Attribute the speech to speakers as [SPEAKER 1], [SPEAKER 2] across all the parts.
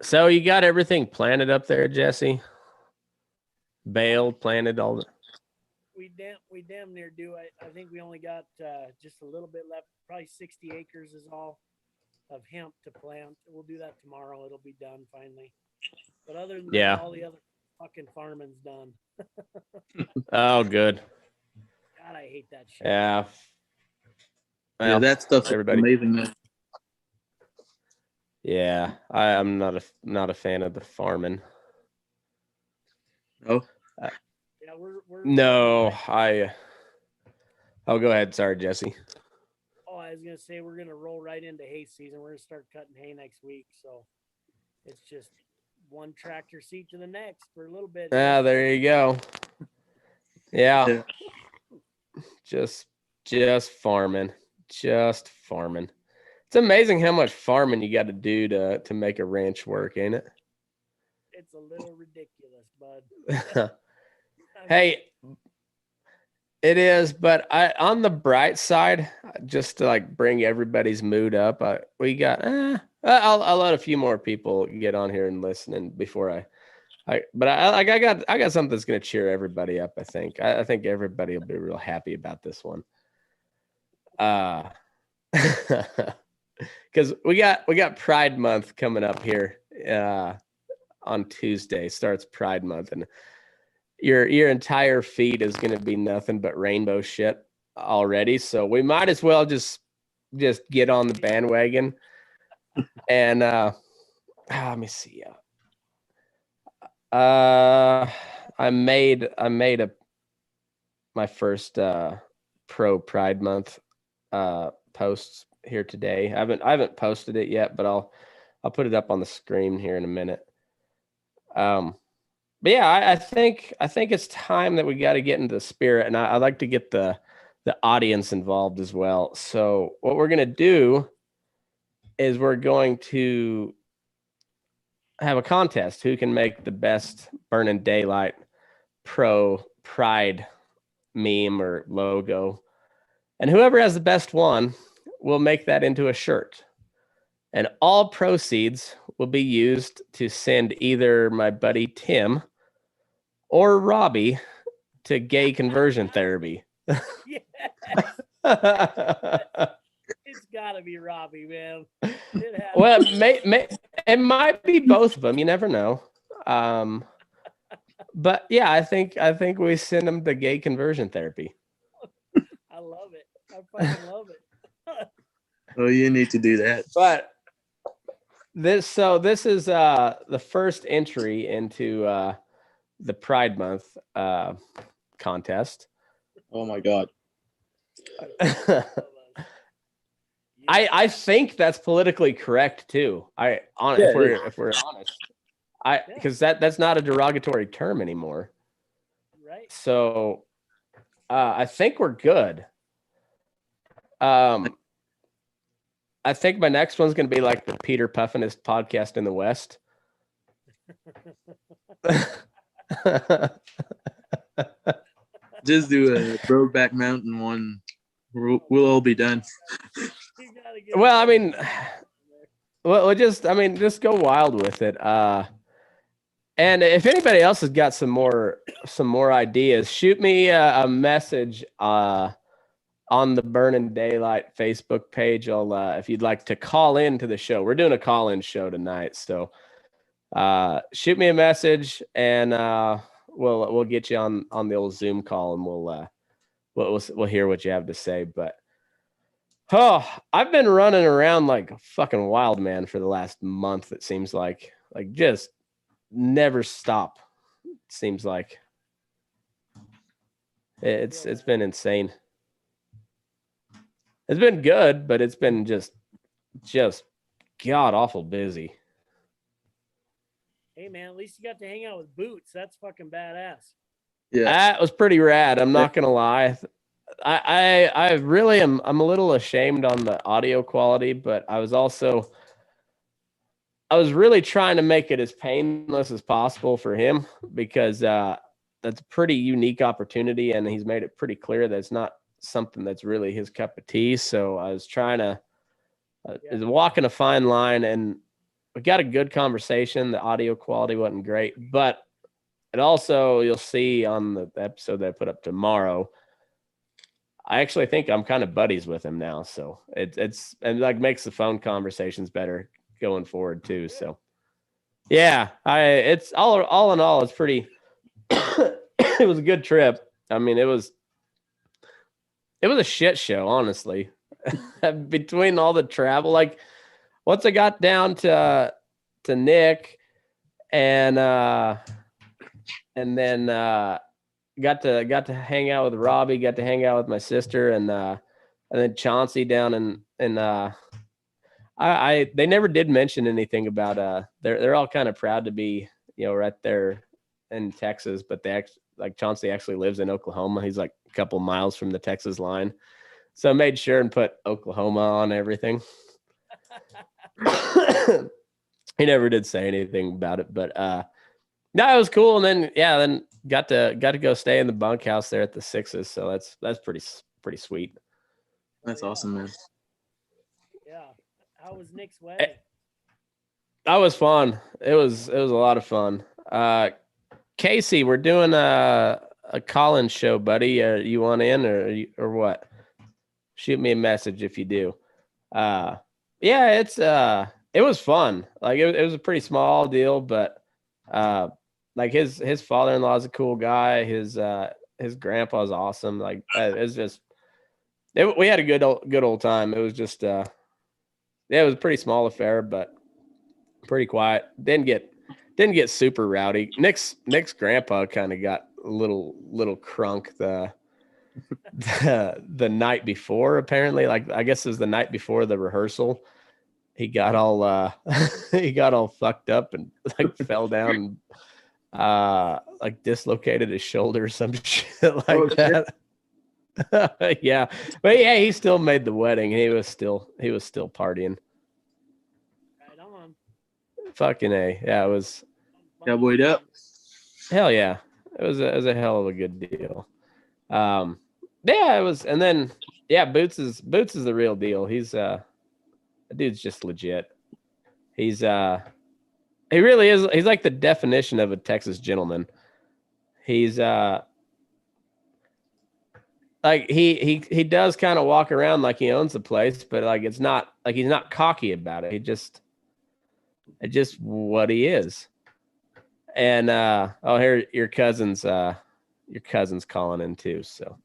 [SPEAKER 1] So you got everything planted up there, Jesse? Baled, planted, all the...
[SPEAKER 2] We damn near do. I think we only got just a little bit left. Probably 60 acres is all of hemp to plant. We'll do that tomorrow. It'll be done finally. But other than that, all the other fucking farming's done.
[SPEAKER 1] Oh, good.
[SPEAKER 2] God, I hate that shit.
[SPEAKER 1] Yeah. Well,
[SPEAKER 3] yeah, that stuff's amazing.
[SPEAKER 1] Yeah, I'm not a fan of the farming.
[SPEAKER 3] Oh.
[SPEAKER 2] Yeah, we're
[SPEAKER 1] no, I'll go ahead. Sorry, Jesse.
[SPEAKER 2] Oh, I was gonna say we're gonna roll right into hay season. We're gonna start cutting hay next week, so it's just one tractor seat to the next for a little bit.
[SPEAKER 1] Ah, there you go. Yeah. Just farming. Just farming. It's amazing how much farming you got to do to make a ranch work, ain't it?
[SPEAKER 2] It's a little ridiculous, bud.
[SPEAKER 1] Hey, it is, but on the bright side, just to like bring everybody's mood up, we got I'll let a few more people get on here and listen and before I got something that's gonna cheer everybody up. I think everybody will be real happy about this one. Because we got Pride Month coming up here on Tuesday. Starts Pride Month, and your entire feed is going to be nothing but rainbow shit already. So we might as well just get on the bandwagon. And let me see. I made my first pro Pride Month posts here today. I haven't posted it yet, but I'll put it up on the screen here in a minute. But yeah, I think it's time that we got to get into the spirit, and I'd like to get the audience involved as well. So what we're gonna do is we're going to have a contest. Who can make the best Burning Daylight Pro Pride meme or logo? And whoever has the best one will make that into a shirt. And all proceeds will be used to send either my buddy Tim or Robbie to gay conversion therapy.
[SPEAKER 2] Yes. It's gotta be Robbie, man.
[SPEAKER 1] Well, it might be both of them. You never know. But yeah, I think we send them to gay conversion therapy.
[SPEAKER 2] I love it. I fucking love it.
[SPEAKER 3] Oh, you need to do that.
[SPEAKER 1] But this is the first entry into the Pride Month contest.
[SPEAKER 3] Oh my God.
[SPEAKER 1] I think that's politically correct too. If we're honest, because that's not a derogatory term anymore.
[SPEAKER 2] Right.
[SPEAKER 1] So I think we're good. I think my next one's going to be like the Peter Puffinist podcast in the West.
[SPEAKER 3] Just do a Brokeback Mountain one. We'll all be done.
[SPEAKER 1] Well, I mean, just go wild with it. And if anybody else has got some more ideas, shoot me a message on the Burning Daylight Facebook page. I'll if you'd like to call in to the show. We're doing a call-in show tonight, so shoot me a message and we'll get you on the old Zoom call and we'll hear what you have to say. But I've been running around like a fucking wild man for the last month. It seems like just never stop. It seems like it's been insane. It's been good, but it's been just god awful busy.
[SPEAKER 2] Hey man, at least you got to hang out with Boots. That's fucking badass.
[SPEAKER 3] Yeah,
[SPEAKER 1] that was pretty rad. I'm not gonna lie. I really am. I'm a little ashamed on the audio quality, but I was really trying to make it as painless as possible for him because that's a pretty unique opportunity, and he's made it pretty clear that it's not something that's really his cup of tea. So I was trying to walking a fine line, and we got a good conversation. The audio quality wasn't great, but it also, you'll see on the episode that I put up tomorrow, I actually think I'm kind of buddies with him now. So it's and like makes the phone conversations better going forward too. So yeah, it's all in all, it's pretty, it was a good trip. I mean, it was a shit show, honestly. Between all the travel, like once I got down to Nick and then got to hang out with Robbie, got to hang out with my sister and then Chauncey down and I they never did mention anything about they're all kind of proud to be, right there in Texas, but like Chauncey actually lives in Oklahoma. He's like a couple miles from the Texas line. So I made sure and put Oklahoma on everything. He never did say anything about it, but no, it was cool. And then got to go stay in the bunkhouse there at the Sixes. So that's pretty sweet.
[SPEAKER 3] That's awesome, man.
[SPEAKER 2] Yeah. How was Nick's wedding?
[SPEAKER 1] That was fun. It was a lot of fun. Casey, we're doing a call-in show, buddy. You want in or what? Shoot me a message if you do. Yeah, it was fun. Like it was a pretty small deal, but like his father-in-law is a cool guy. His grandpa's awesome. Like it's just we had a good old time. It was just yeah, it was a pretty small affair, but pretty quiet. Didn't get super rowdy. Nick's grandpa kind of got a little crunk the night before, apparently. Like I guess it was the night before the rehearsal. He got all he got all fucked up and like fell down and like dislocated his shoulder or some shit like that. Yeah. But yeah, he still made the wedding. He was still partying.
[SPEAKER 2] Right on.
[SPEAKER 1] Fucking A. Yeah, it was
[SPEAKER 3] Cowboyed up.
[SPEAKER 1] hell yeah. It was a hell of a good deal. Yeah, it was, and then yeah, Boots is the real deal. He's the dude's just legit. He really is. He's like the definition of a Texas gentleman. He's like he does kind of walk around like he owns the place, but like it's not like he's not cocky about it. It's just what he is. And here your cousin's calling in too. So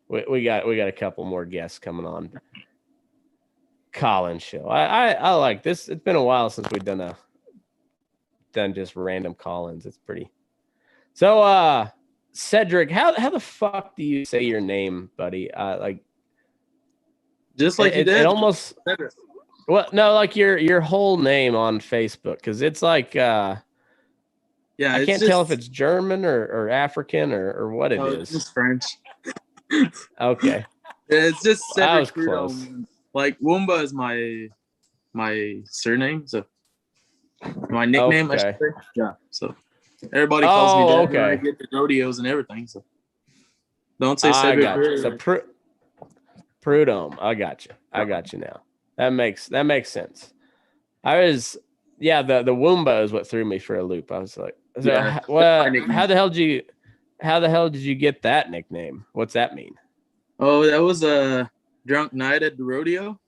[SPEAKER 1] we got a couple more guests coming on. Call-in show. I like this. It's been a while since we've done just random call-ins. It's pretty. So Cedric, how the fuck do you say your name, buddy? Like
[SPEAKER 3] Just like you did.
[SPEAKER 1] It almost. Well, no, like your whole name on Facebook, because it's like
[SPEAKER 3] yeah,
[SPEAKER 1] I can't tell if it's German or African or what it is.
[SPEAKER 3] It's French.
[SPEAKER 1] Okay.
[SPEAKER 3] It's just
[SPEAKER 1] I was
[SPEAKER 3] Cedric
[SPEAKER 1] close.
[SPEAKER 3] Prudhomme. Like Woomba is my surname, so my nickname. I
[SPEAKER 1] Okay.
[SPEAKER 3] should say. Yeah. So everybody calls me that when I
[SPEAKER 1] okay.
[SPEAKER 3] get to rodeos and everything. So don't say
[SPEAKER 1] I
[SPEAKER 3] Cedric.
[SPEAKER 1] got you. So Prudhomme. I got you now. That makes sense. The Woomba is what threw me for a loop. I was like,
[SPEAKER 3] Yeah,
[SPEAKER 1] well,
[SPEAKER 3] my nickname.
[SPEAKER 1] how the hell did you get that nickname? What's that mean?
[SPEAKER 3] Oh, that was a drunk night at the rodeo.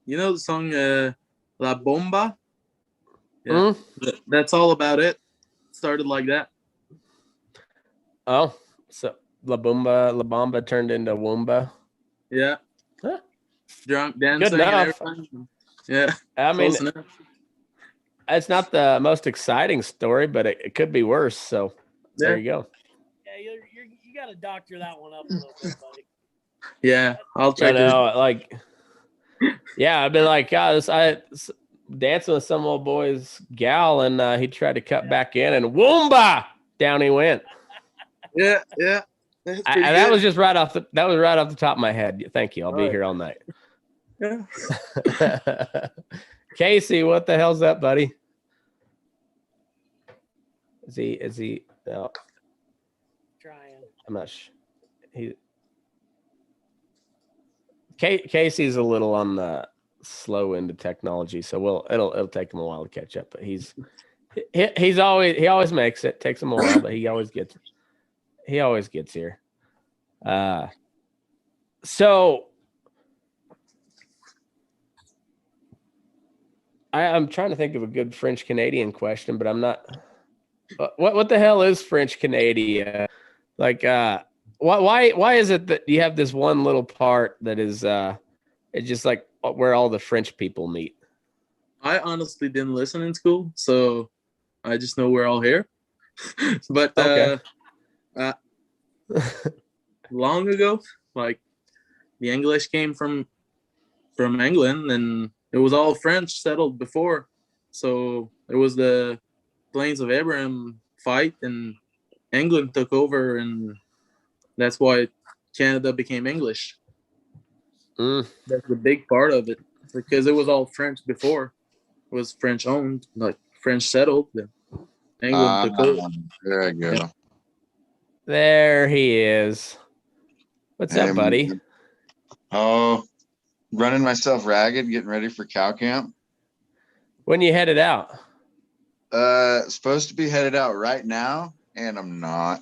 [SPEAKER 3] You know the song La Bomba? Yeah. That's all about it. Started like that.
[SPEAKER 1] Oh, so La Bamba turned into Woomba.
[SPEAKER 3] Yeah.
[SPEAKER 1] Huh.
[SPEAKER 3] Drunk dancing and
[SPEAKER 1] enough.
[SPEAKER 3] everything. Yeah.
[SPEAKER 1] I mean,
[SPEAKER 3] Close enough.
[SPEAKER 1] it's not the most exciting story, but it could be worse. So there you go.
[SPEAKER 2] Yeah, you got to doctor that one up a little bit, buddy.
[SPEAKER 3] Yeah, I'll try
[SPEAKER 1] I
[SPEAKER 3] to.
[SPEAKER 1] know, like, yeah, I'd be like, God, I dancing with some old boy's gal, and he tried to cut back in, and Woomba, down he went.
[SPEAKER 3] Yeah. That's pretty
[SPEAKER 1] That
[SPEAKER 3] good.
[SPEAKER 1] was just right off the top of my head. Thank you. I'll be
[SPEAKER 3] Right.
[SPEAKER 1] here all night.
[SPEAKER 3] Yeah.
[SPEAKER 1] Casey, what the hell's that, buddy? Is he? No,
[SPEAKER 2] Trying.
[SPEAKER 1] I'm not sure. Casey's a little on the slow into technology, so it'll take him a while to catch up. But he always makes it. Takes him a while, but he always gets here. So I'm trying to think of a good French Canadian question, but I'm not. What the hell is French Canadian? Like, why is it that you have this one little part that is it's just like where all the French people meet?
[SPEAKER 3] I honestly didn't listen in school, so I just know we're all here. But
[SPEAKER 1] Okay.
[SPEAKER 3] Long ago, like the English came from England, and it was all French settled before. So it was the Plains of Abraham fight, and England took over, and that's why Canada became English. That's a big part of it, because it was all French before. It was French owned, like French settled. England took over.
[SPEAKER 4] There I go.
[SPEAKER 1] There he is. What's up, buddy?
[SPEAKER 4] Oh, running myself ragged, getting ready for cow camp.
[SPEAKER 1] When you headed out?
[SPEAKER 4] Supposed to be headed out right now, and I'm not.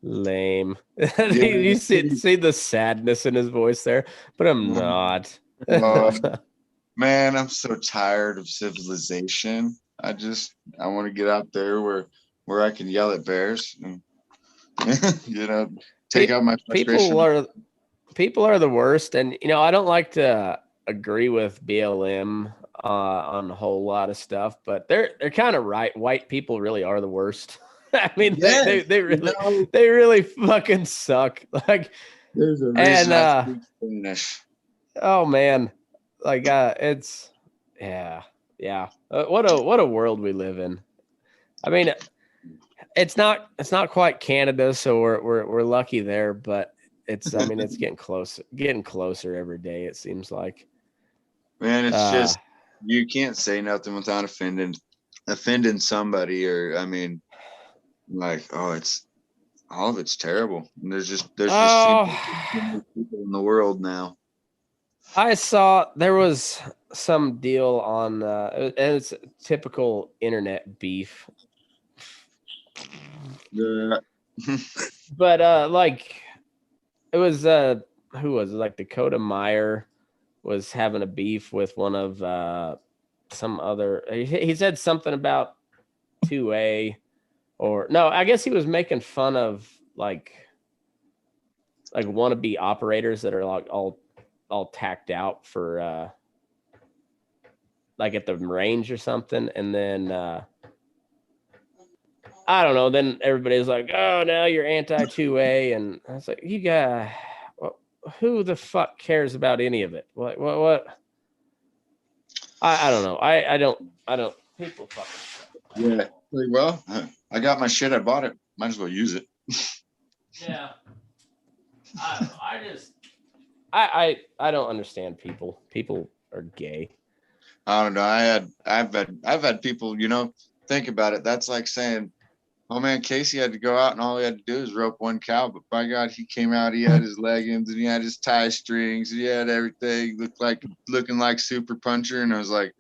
[SPEAKER 1] Lame. You see the sadness in his voice there, but I'm not.
[SPEAKER 4] Man, I'm so tired of civilization. I want to get out there where I can yell at bears and take out my frustration.
[SPEAKER 1] People are the worst, and I don't like to agree with BLM on a whole lot of stuff, but they're kind of right. White people really are the worst. I mean, yes, they really fucking suck. Like,
[SPEAKER 4] there's a reason Spanish.
[SPEAKER 1] Oh man, like it's yeah. What a world we live in. I mean, it's not quite Canada, so we're lucky there, but it's getting closer every day. It seems like.
[SPEAKER 4] Man, it's just you can't say nothing without offending somebody, or like, it's all of it's terrible. And there's just people in the world now.
[SPEAKER 1] I saw there was some deal on and it's typical internet beef. But like it was who was it? Like Dakota Meyer was having a beef with one of some other. He said something about 2A, or no, I guess he was making fun of like wannabe operators that are like all tacked out for like at the range or something, and then I don't know. Then everybody's like, "Oh, now you're anti 2A," and I was like, "You guys, who the fuck cares about any of it? What? I don't know. I don't. People fucking.
[SPEAKER 4] Yeah. Like, well, I got my shit. I bought it. Might as well use it.
[SPEAKER 1] Yeah. I don't understand people. People are gay.
[SPEAKER 4] I don't know. I've had people, think about it. That's like saying, oh man, Casey had to go out and all he had to do is rope one cow, but by God, he came out, he had his leggings and he had his tie strings, he had everything, looking like Super Puncher. And I was like,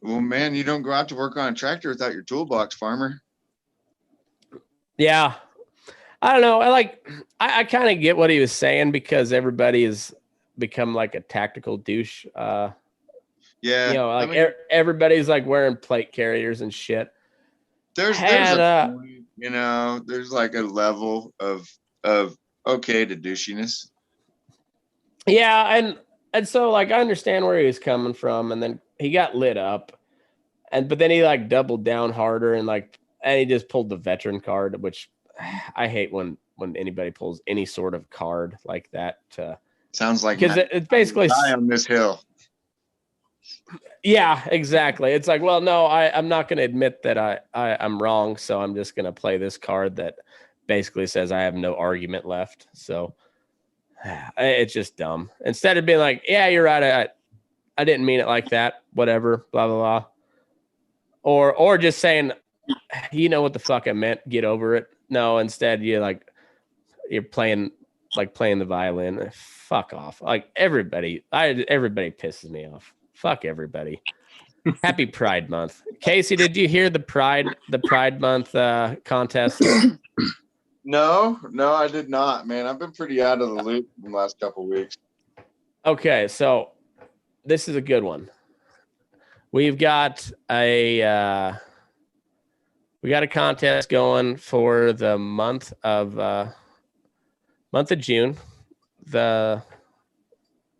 [SPEAKER 4] well, man, you don't go out to work on a tractor without your toolbox, farmer.
[SPEAKER 1] Yeah. I don't know. I kind of get what he was saying, because everybody has become like a tactical douche.
[SPEAKER 4] Yeah.
[SPEAKER 1] Everybody's like wearing plate carriers and shit.
[SPEAKER 4] There's a point, there's like a level of okay to douchiness.
[SPEAKER 1] Yeah, and so like I understand where he was coming from, and then he got lit up, but then he like doubled down harder and he just pulled the veteran card, which I hate when anybody pulls any sort of card like that.
[SPEAKER 4] Sounds like
[SPEAKER 1] because it's basically
[SPEAKER 4] die on this hill.
[SPEAKER 1] Yeah, exactly. It's like, well, no, I'm not going to admit that I'm wrong, so I'm just going to play this card that basically says I have no argument left. So it's just dumb. Instead of being like, yeah, you're right, I didn't mean it like that, whatever, blah, blah, blah. Or just saying, you know what the fuck I meant, get over it. No, instead you're playing like playing the violin. Fuck off. Like everybody pisses me off. Fuck everybody. Happy Pride Month. Casey, did you hear the Pride Month contest?
[SPEAKER 4] No, I did not, man. I've been pretty out of the loop in the last couple of weeks.
[SPEAKER 1] Okay, so this is a good one. We've got a contest going for the month of June, the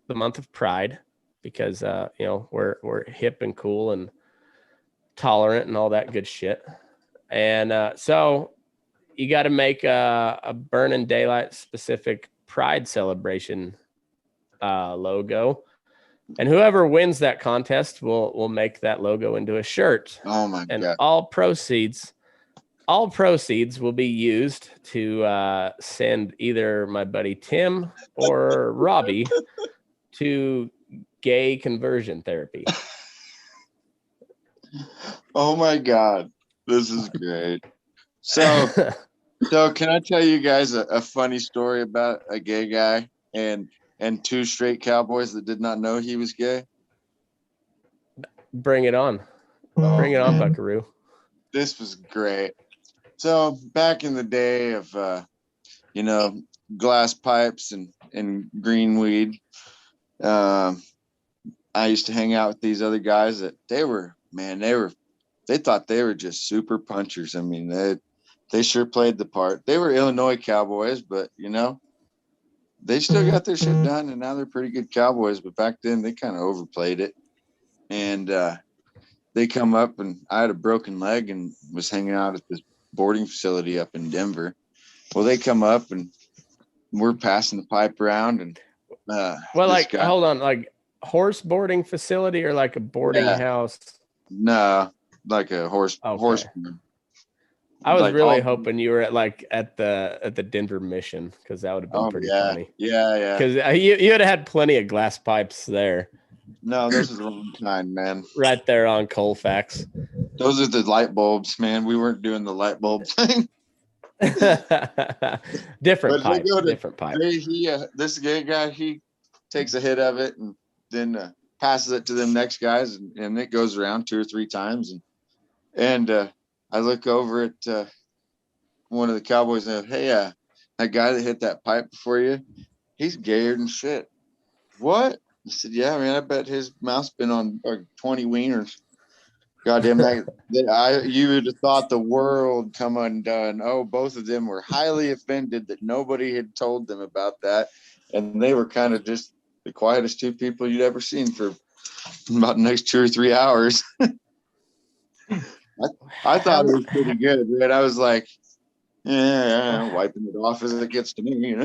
[SPEAKER 1] month of Pride, because we're hip and cool and tolerant and all that good shit. And so you got to make a Burning Daylight specific Pride celebration logo, and whoever wins that contest will make that logo into a shirt.
[SPEAKER 4] Oh my
[SPEAKER 1] And
[SPEAKER 4] God.
[SPEAKER 1] all proceeds will be used to send either my buddy Tim or Robbie to gay conversion therapy.
[SPEAKER 4] Oh my God. This is great. So can I tell you guys a funny story about a gay guy and two straight cowboys that did not know he was gay?
[SPEAKER 1] Bring it on. Bring it on, Buckaroo.
[SPEAKER 4] This was great. So back in the day of, glass pipes and green weed, I used to hang out with these other guys that they thought they were just super punchers. I mean, they sure played the part. They were Illinois cowboys, but they still got their shit done, and now they're pretty good cowboys. But back then they kind of overplayed it. And they come up, and I had a broken leg and was hanging out at this boarding facility up in Denver. Well, they come up and we're passing the pipe around, and
[SPEAKER 1] hold on, like horse boarding facility or like a boarding house?
[SPEAKER 4] No, like a horse.
[SPEAKER 1] I was really hoping you were at the Denver Mission, because that would have been pretty funny.
[SPEAKER 4] Yeah.
[SPEAKER 1] Because you would have had plenty of glass pipes there.
[SPEAKER 4] No, this is the wrong kind, man.
[SPEAKER 1] Right there on Colfax.
[SPEAKER 4] Those are the light bulbs, man. We weren't doing the light bulb thing.
[SPEAKER 1] Different pipe.
[SPEAKER 4] This gay guy, he takes a hit of it and then passes it to them next guys, and it goes around 2 or 3 times. And I look over at one of the cowboys and go, "Hey, that guy that hit that pipe before you, he's gayer than shit." What? I said, "Yeah, man, I bet his mouth's been on 20 wieners." Goddamn, you would have thought the world come undone. Oh, both of them were highly offended that nobody had told them about that. And they were kind of just the quietest 2 people you'd ever seen for about the next 2 or 3 hours. I thought it was pretty good, right? I was like, yeah, wiping it off as it gets to me,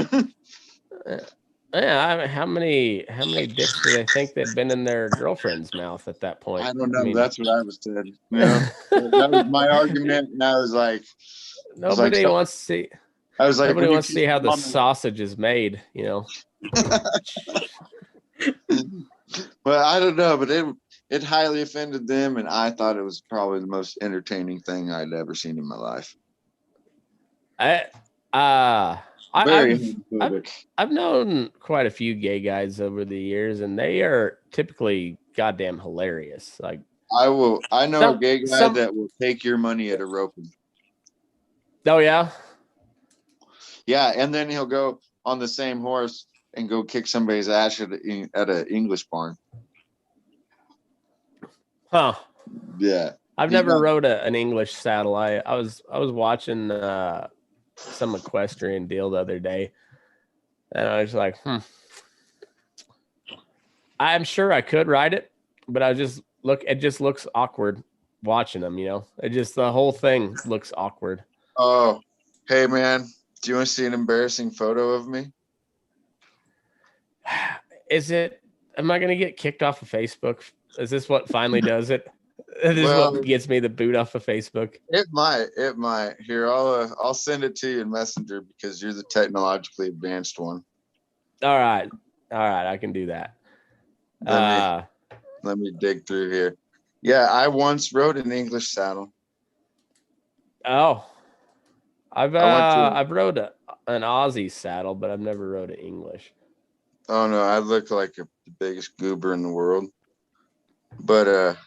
[SPEAKER 1] Yeah, how many dicks do they think they've been in their girlfriend's mouth at that point?
[SPEAKER 4] I don't know. That's what I was saying. That was my argument, and I was like,
[SPEAKER 1] nobody wants to see.
[SPEAKER 4] I was like,
[SPEAKER 1] nobody wants to see how the sausage is made,
[SPEAKER 4] Well, I don't know, but it highly offended them, and I thought it was probably the most entertaining thing I'd ever seen in my life.
[SPEAKER 1] I've known quite a few gay guys over the years, and they are typically goddamn hilarious. Like
[SPEAKER 4] I know a gay guy that will take your money at a roping.
[SPEAKER 1] Oh yeah,
[SPEAKER 4] yeah, and then he'll go on the same horse and go kick somebody's ass at an English barn.
[SPEAKER 1] Huh?
[SPEAKER 4] Yeah,
[SPEAKER 1] I've never rode an English saddle. I was watching some equestrian deal the other day, and I was like, I'm sure I could ride it, but it just looks awkward watching them, the whole thing looks awkward.
[SPEAKER 4] Oh, hey man, do you want to see an embarrassing photo of me?
[SPEAKER 1] Am I gonna get kicked off of Facebook? Is this what finally does it? This is what gets me the boot off of Facebook.
[SPEAKER 4] It might. Here, I'll send it to you in Messenger because you're the technologically advanced one.
[SPEAKER 1] All right, I can do that.
[SPEAKER 4] Let me dig through here. Yeah, I once rode an English saddle.
[SPEAKER 1] Oh, I've rode an Aussie saddle, but I've never rode an English.
[SPEAKER 4] Oh no, I look like the biggest goober in the world. But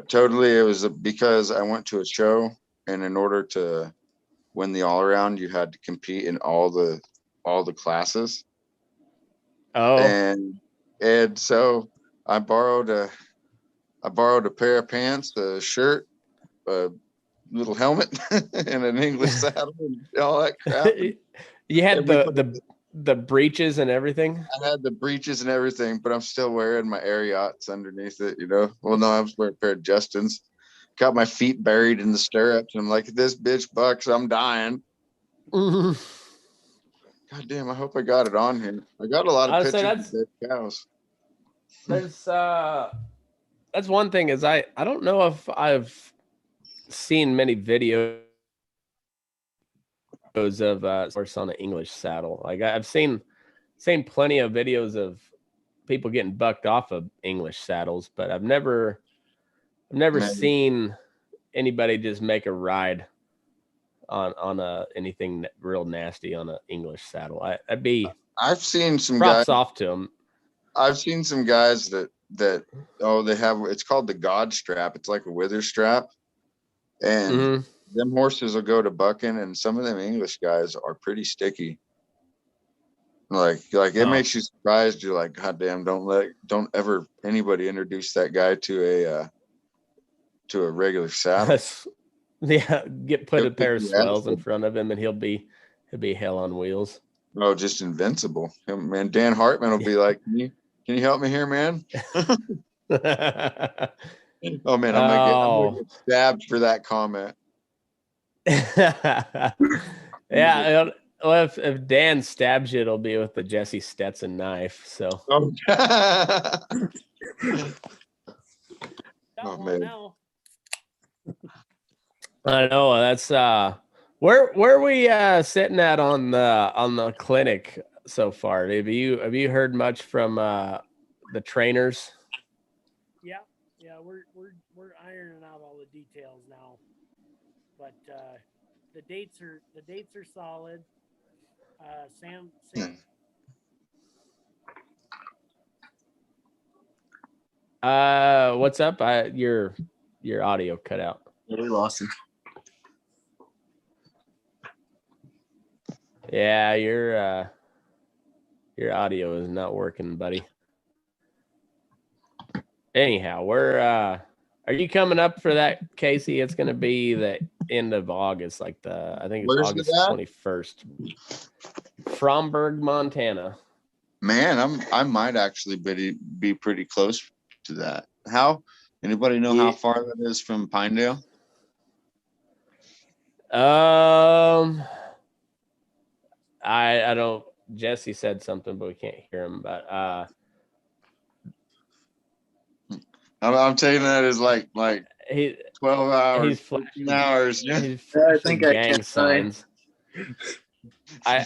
[SPEAKER 4] totally, it was because I went to a show, and in order to win the all around, you had to compete in all the classes.
[SPEAKER 1] Oh,
[SPEAKER 4] And so I borrowed a pair of pants, a shirt, a little helmet, and an English saddle, and all that crap.
[SPEAKER 1] you had
[SPEAKER 4] And we put
[SPEAKER 1] the breeches and everything.
[SPEAKER 4] I had the breeches and everything, but I'm still wearing my Ariats underneath it, you know. Well, no, I was wearing a pair of Justins. Got my feet buried in the stirrups. And I'm like, if this bitch bucks, I'm dying.
[SPEAKER 1] Mhm.
[SPEAKER 4] God damn, I hope I got it on here. I got a lot of
[SPEAKER 1] I'd say
[SPEAKER 4] pictures of dead cows.
[SPEAKER 1] There's that's one thing is I don't know if I've seen many videos of horse on an English saddle. Like I've seen plenty of videos of people getting bucked off of English saddles, but I've never
[SPEAKER 4] Man.
[SPEAKER 1] seen anybody just make a ride on anything real nasty on an English saddle. I'd be
[SPEAKER 4] I've seen some
[SPEAKER 1] props
[SPEAKER 4] guys.
[SPEAKER 1] off to them.
[SPEAKER 4] I've seen some guys that they have, it's called the God strap. It's like a wither strap, and
[SPEAKER 1] Mhm.
[SPEAKER 4] them horses will go to bucking, and some of them English guys are pretty sticky. Like it
[SPEAKER 1] Oh.
[SPEAKER 4] makes you surprised. You're like, God damn, don't ever anybody introduce that guy to a regular saddle.
[SPEAKER 1] Yeah, put
[SPEAKER 4] He'll
[SPEAKER 1] a pair of
[SPEAKER 4] kick your ass.
[SPEAKER 1] swells in front of him, and he'll be hell on wheels.
[SPEAKER 4] Oh, just invincible. Man, Dan Hartman will be like, can you help me here, man? Oh man, I'm gonna get stabbed for that comment.
[SPEAKER 1] Yeah. Well, if Dan stabs you, it'll be with the Jesse Stetson knife. So.
[SPEAKER 4] Oh,
[SPEAKER 2] Got one
[SPEAKER 4] man.
[SPEAKER 2] now.
[SPEAKER 1] I know that's where we sitting at on the clinic so far. Have you heard much from the trainers?
[SPEAKER 2] Yeah, we're ironing out all the details now, but the dates are solid. Sam,
[SPEAKER 1] What's up? Your audio cut out.
[SPEAKER 3] Yeah, we lost him.
[SPEAKER 1] Yeah, your audio is not working, buddy. Anyhow, we're are you coming up for that, Casey? It's gonna be the end of August, like I think it's
[SPEAKER 4] Where's
[SPEAKER 1] August
[SPEAKER 4] it at?
[SPEAKER 1] 21st. Fromberg, Montana.
[SPEAKER 4] Man, I might actually be pretty close to that. How? Anybody know how far that is from Pinedale?
[SPEAKER 1] I don't. Jesse said something, but we can't hear him. But
[SPEAKER 4] I'm taking that as like 12 hours,
[SPEAKER 1] he's
[SPEAKER 4] 14 hours. Yeah.
[SPEAKER 1] He's flashing
[SPEAKER 3] I
[SPEAKER 1] gang
[SPEAKER 3] can
[SPEAKER 1] signs. I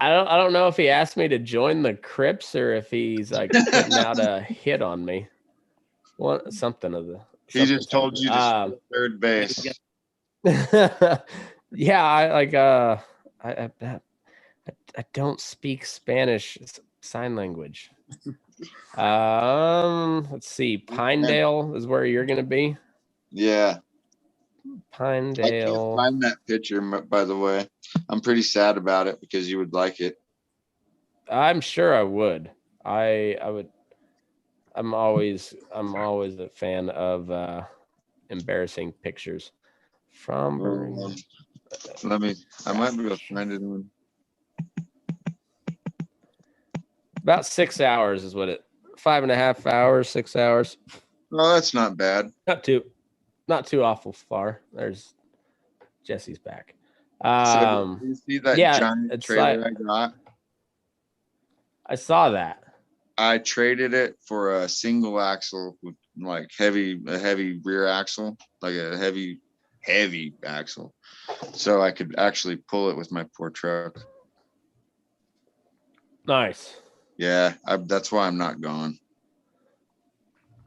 [SPEAKER 1] don't know if he asked me to join the Crips or if he's like putting out a hit on me. Something of the.
[SPEAKER 4] He just told you to steal third base.
[SPEAKER 1] Yeah, I don't speak Spanish sign language. Let's see. Pinedale is where you're gonna be.
[SPEAKER 4] Yeah.
[SPEAKER 1] Pinedale.
[SPEAKER 4] I can't find that picture, by the way. I'm pretty sad about it because you would like it.
[SPEAKER 1] I'm sure I would. I would. I'm always a fan of embarrassing pictures. Fromberg.
[SPEAKER 4] I might be able to find it.
[SPEAKER 1] About 6 hours is what 5.5 hours, 6 hours.
[SPEAKER 4] No, that's not bad.
[SPEAKER 1] Not too awful far. There's Jesse's back.
[SPEAKER 4] So you see that giant trailer I got?
[SPEAKER 1] I saw that.
[SPEAKER 4] I traded it for a single axle with like a heavy rear axle, like a heavy axle, so I could actually pull it with my poor truck.
[SPEAKER 1] Nice.
[SPEAKER 4] Yeah, that's why I'm not gone.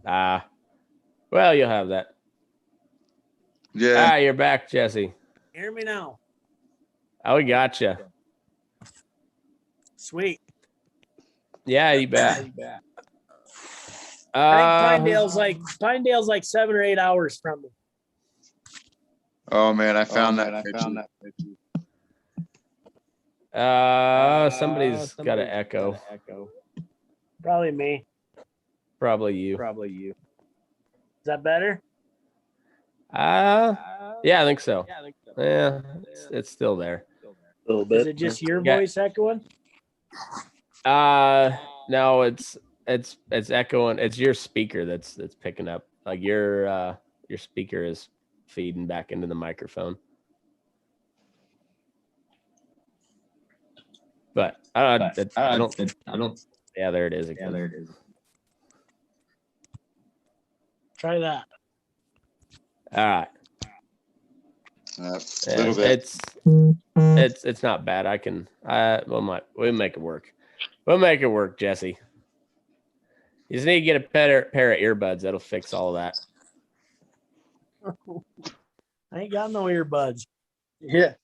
[SPEAKER 1] Well, you'll have that.
[SPEAKER 4] Yeah.
[SPEAKER 1] You're back, Jesse.
[SPEAKER 2] hear me now.
[SPEAKER 1] Oh, we gotcha.
[SPEAKER 2] Sweet.
[SPEAKER 1] Yeah, you bet.
[SPEAKER 2] I think Pinedale's like 7 or 8 hours from me.
[SPEAKER 4] Oh man, I found that.
[SPEAKER 1] Somebody's got an echo.
[SPEAKER 2] Probably me.
[SPEAKER 1] Probably you.
[SPEAKER 2] Is that better?
[SPEAKER 1] Yeah, I think so. Yeah, it's still there.
[SPEAKER 3] A little
[SPEAKER 2] Is
[SPEAKER 3] bit.
[SPEAKER 2] it just your
[SPEAKER 1] Yeah.
[SPEAKER 2] voice echoing?
[SPEAKER 1] No, it's echoing. It's your speaker that's picking up. Like your speaker is feeding back into the microphone. But I don't. Yeah, there it is again.
[SPEAKER 2] Try that.
[SPEAKER 1] All right.
[SPEAKER 4] A little bit.
[SPEAKER 1] It's not bad. We'll make it work. We'll make it work, Jesse. You just need to get a pair of earbuds. That'll fix all of that.
[SPEAKER 2] I ain't got no earbuds.
[SPEAKER 3] Yeah.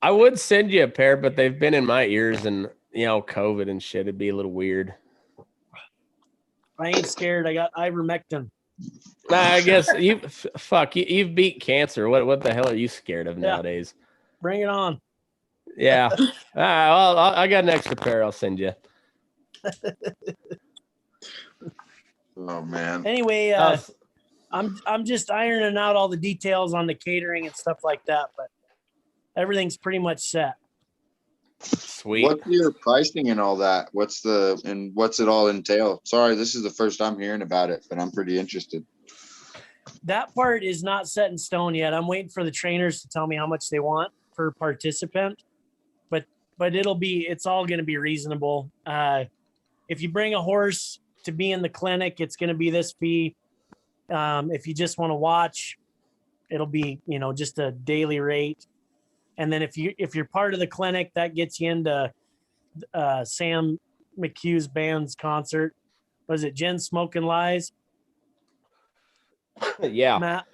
[SPEAKER 1] I would send you a pair, but they've been in my ears and COVID and shit. It'd be a little weird.
[SPEAKER 2] I ain't scared. I got ivermectin.
[SPEAKER 1] I guess you've beat cancer. What the hell are you scared of nowadays?
[SPEAKER 2] Bring it on.
[SPEAKER 1] Yeah. All right. Well, I got an extra pair. I'll send you.
[SPEAKER 4] Oh man.
[SPEAKER 2] Anyway, I'm just ironing out all the details on the catering and stuff like that, but everything's pretty much set.
[SPEAKER 1] Sweet.
[SPEAKER 4] What's your pricing and all that? What's it all entail? Sorry, this is the first I'm hearing about it, but I'm pretty interested.
[SPEAKER 2] That part is not set in stone yet. I'm waiting for the trainers to tell me how much they want per participant, but it's all going to be reasonable. If you bring a horse to be in the clinic, it's going to be this fee. If you just want to watch, it'll be, just a daily rate. And then if you're part of the clinic, that gets you into Sam McHugh's band's concert. Was it Jen Smoking Lies?
[SPEAKER 1] Yeah.
[SPEAKER 2] Matt?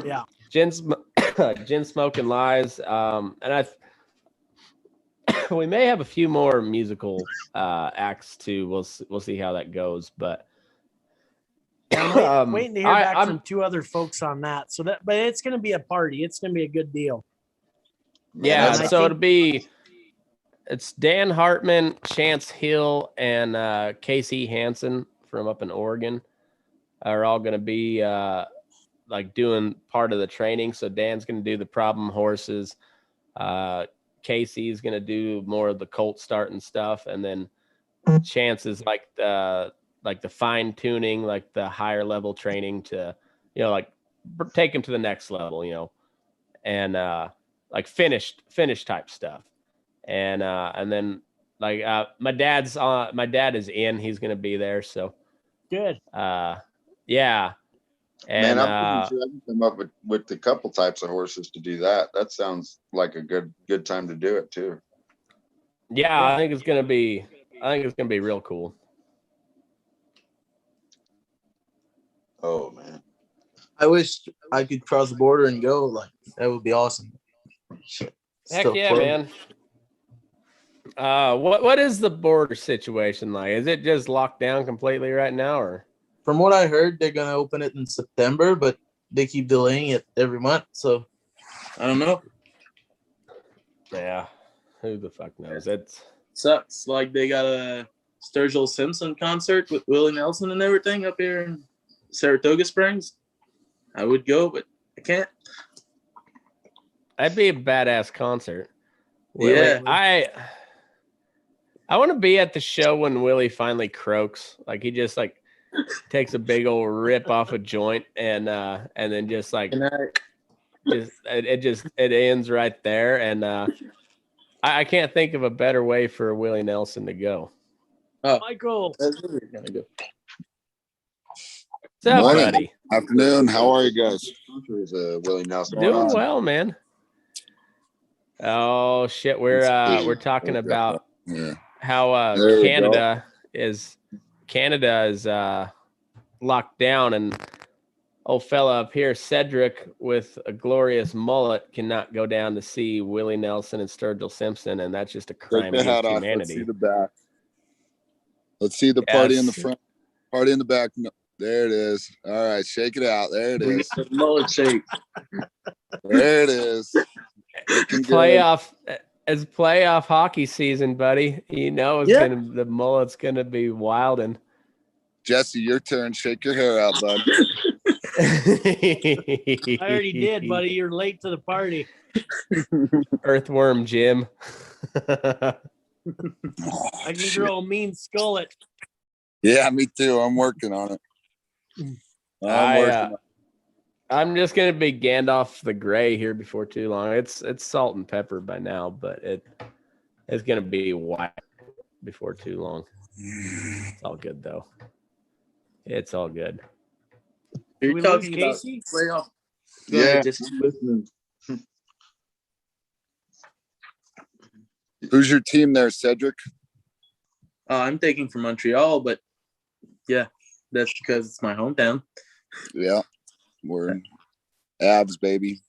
[SPEAKER 2] Yeah.
[SPEAKER 1] Jen Smoking Lies. And we may have a few more musical acts too. We'll see how that goes. But
[SPEAKER 2] I'm waiting to hear back from 2 other folks on that. But it's going to be a party. It's going to be a good deal.
[SPEAKER 1] Yeah, so it's Dan Hartman, Chance Hill, and Casey Hansen from up in Oregon are all going to be doing part of the training. So Dan's going to do the problem horses. Casey's going to do more of the colt starting stuff, and then Chance is like the fine tuning, like the higher level training to take him to the next level, and like finished type stuff. And then my dad is in, he's going to be there. So
[SPEAKER 2] good.
[SPEAKER 1] Yeah. And
[SPEAKER 4] man, I'm pretty sure I can come up with a couple types of horses to do that. That sounds like a good time to do it too.
[SPEAKER 1] Yeah, I think it's going to be real cool.
[SPEAKER 4] Oh man.
[SPEAKER 3] I wish I could cross the border and go. Like, that would be awesome. Shit.
[SPEAKER 1] Heck
[SPEAKER 3] Still
[SPEAKER 1] yeah,
[SPEAKER 3] floating.
[SPEAKER 1] man. What is the border situation like? Is it just locked down completely right now, or?
[SPEAKER 3] From what I heard, they're gonna open it in September, but they keep delaying it every month. So I don't know.
[SPEAKER 1] Yeah, who the fuck knows? It
[SPEAKER 3] Sucks. Like, they got a Sturgill Simpson concert with Willie Nelson and everything up here in Saratoga Springs. I would go, but I can't.
[SPEAKER 1] that'd be a badass concert.
[SPEAKER 3] Yeah.
[SPEAKER 1] I want to be at the show when Willie finally croaks. Like, he just takes a big old rip off a joint and then just it ends right there. And I can't think of a better way for Willie Nelson to go.
[SPEAKER 3] Oh,
[SPEAKER 2] Michael.
[SPEAKER 3] that's where you're gonna go.
[SPEAKER 1] What's up,
[SPEAKER 5] Morning.
[SPEAKER 1] buddy?
[SPEAKER 5] Afternoon. How are you guys?
[SPEAKER 4] There's a Willie Nelson.
[SPEAKER 1] Doing well, man. Oh shit, we're talking about
[SPEAKER 5] Yeah.
[SPEAKER 1] how
[SPEAKER 5] There we
[SPEAKER 1] Canada is locked down, and old fella up here, Cedric, with a glorious mullet, cannot go down to see Willie Nelson and Sturgill Simpson, and that's just a
[SPEAKER 5] Take
[SPEAKER 1] crime
[SPEAKER 5] the hat
[SPEAKER 1] against
[SPEAKER 5] off. Let's see
[SPEAKER 1] humanity.
[SPEAKER 5] the back. Let's see the party in the
[SPEAKER 1] Yes.
[SPEAKER 5] front. Party in the back. No, there it is. All right, shake it out. There it is.
[SPEAKER 3] Mullet shake.
[SPEAKER 5] There it is. Looking good.
[SPEAKER 1] Playoff. It's playoff hockey season, buddy. You know
[SPEAKER 3] Yeah.
[SPEAKER 1] the mullet's gonna be wilding.
[SPEAKER 5] Jesse, your turn. Shake your hair out, bud.
[SPEAKER 2] I already did, buddy. You're late to the party.
[SPEAKER 1] Earthworm Jim.
[SPEAKER 2] I can grow a mean skullet.
[SPEAKER 5] Yeah, me too. I'm working on it.
[SPEAKER 1] I'm just gonna be Gandalf the Gray here before too long. It's salt and pepper by now, but it's gonna be white before too long. It's all good though. It's all good.
[SPEAKER 3] You're
[SPEAKER 2] we
[SPEAKER 3] talking
[SPEAKER 2] lose
[SPEAKER 3] about
[SPEAKER 2] Casey?
[SPEAKER 3] playoff. Go
[SPEAKER 4] Yeah,
[SPEAKER 3] ahead, just
[SPEAKER 4] listening.
[SPEAKER 5] Who's your team there, Cedric?
[SPEAKER 3] I'm taking from Montreal, but yeah, that's because it's my hometown.
[SPEAKER 5] Yeah, we're Avs, baby.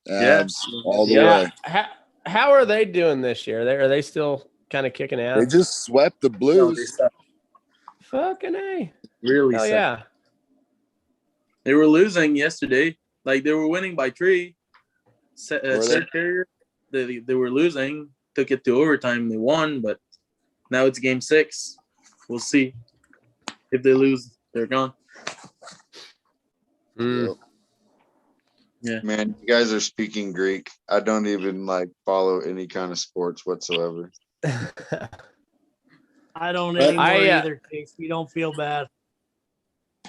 [SPEAKER 3] Yeah.
[SPEAKER 5] Avs all the
[SPEAKER 1] Yeah.
[SPEAKER 5] way.
[SPEAKER 1] How are they doing this year? Are they still kind of kicking
[SPEAKER 5] They
[SPEAKER 1] out?
[SPEAKER 5] just swept the
[SPEAKER 3] No, they
[SPEAKER 5] Blues.
[SPEAKER 3] suck.
[SPEAKER 1] Fucking A.
[SPEAKER 3] Really
[SPEAKER 1] Hell
[SPEAKER 3] suck.
[SPEAKER 1] yeah.
[SPEAKER 3] They were losing yesterday. Like they were winning by 3.
[SPEAKER 5] Were they?
[SPEAKER 3] Third period, they were losing. Took it to overtime. They won, but now it's game 6. We'll see. If they lose, they're gone.
[SPEAKER 1] Mm.
[SPEAKER 4] Man, you guys are speaking Greek. I don't even follow any kind of sports whatsoever.
[SPEAKER 2] I don't anymore
[SPEAKER 1] I,
[SPEAKER 2] either, Casey. You don't feel bad.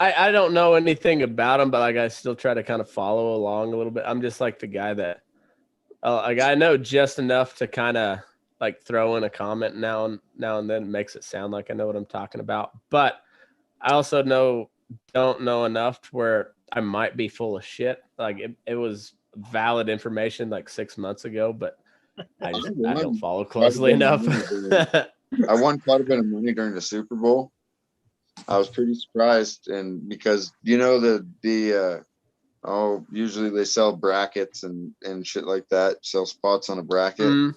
[SPEAKER 1] I don't know anything about them, but I still try to kind of follow along a little bit. I'm just like the guy that I know just enough to kind of throw in a comment now and then. It makes it sound like I know what I'm talking about, but I also don't know enough to where I might be full of shit. It was valid information 6 months ago, but I don't follow closely enough.
[SPEAKER 4] I won quite a bit of money during the Super Bowl. I was pretty surprised, and because usually they sell brackets and shit like that, sell spots on a bracket.
[SPEAKER 1] Mm.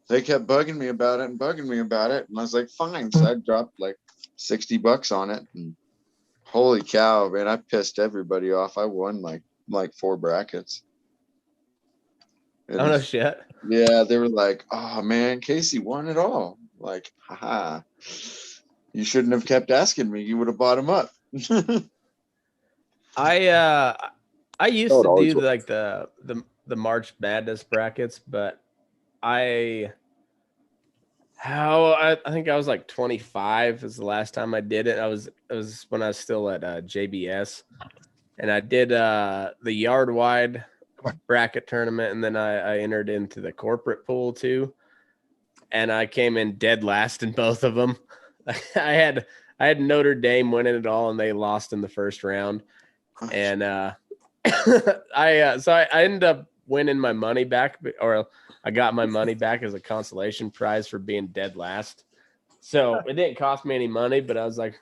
[SPEAKER 4] They kept bugging me about it, and I was like, fine. So I dropped $60 on it, and holy cow, man, I pissed everybody off. I won like 4 brackets. And
[SPEAKER 1] Oh no shit.
[SPEAKER 4] yeah, they were like, oh man, Casey won it all. Like, haha. You shouldn't have kept asking me. You would have bought them up.
[SPEAKER 1] I used
[SPEAKER 5] Oh, it
[SPEAKER 1] to
[SPEAKER 5] always
[SPEAKER 1] do
[SPEAKER 5] was.
[SPEAKER 1] the March Madness brackets, but I think I was 25 is the last time I did it. It was when I was still at JBS, and I did the yard wide bracket tournament, and then I entered into the corporate pool too, and I came in dead last in both of them. I had Notre Dame winning it all, and they lost in the first round, and I ended up winning my money back, or I got my money back as a consolation prize for being dead last. So it didn't cost me any money, but I was like,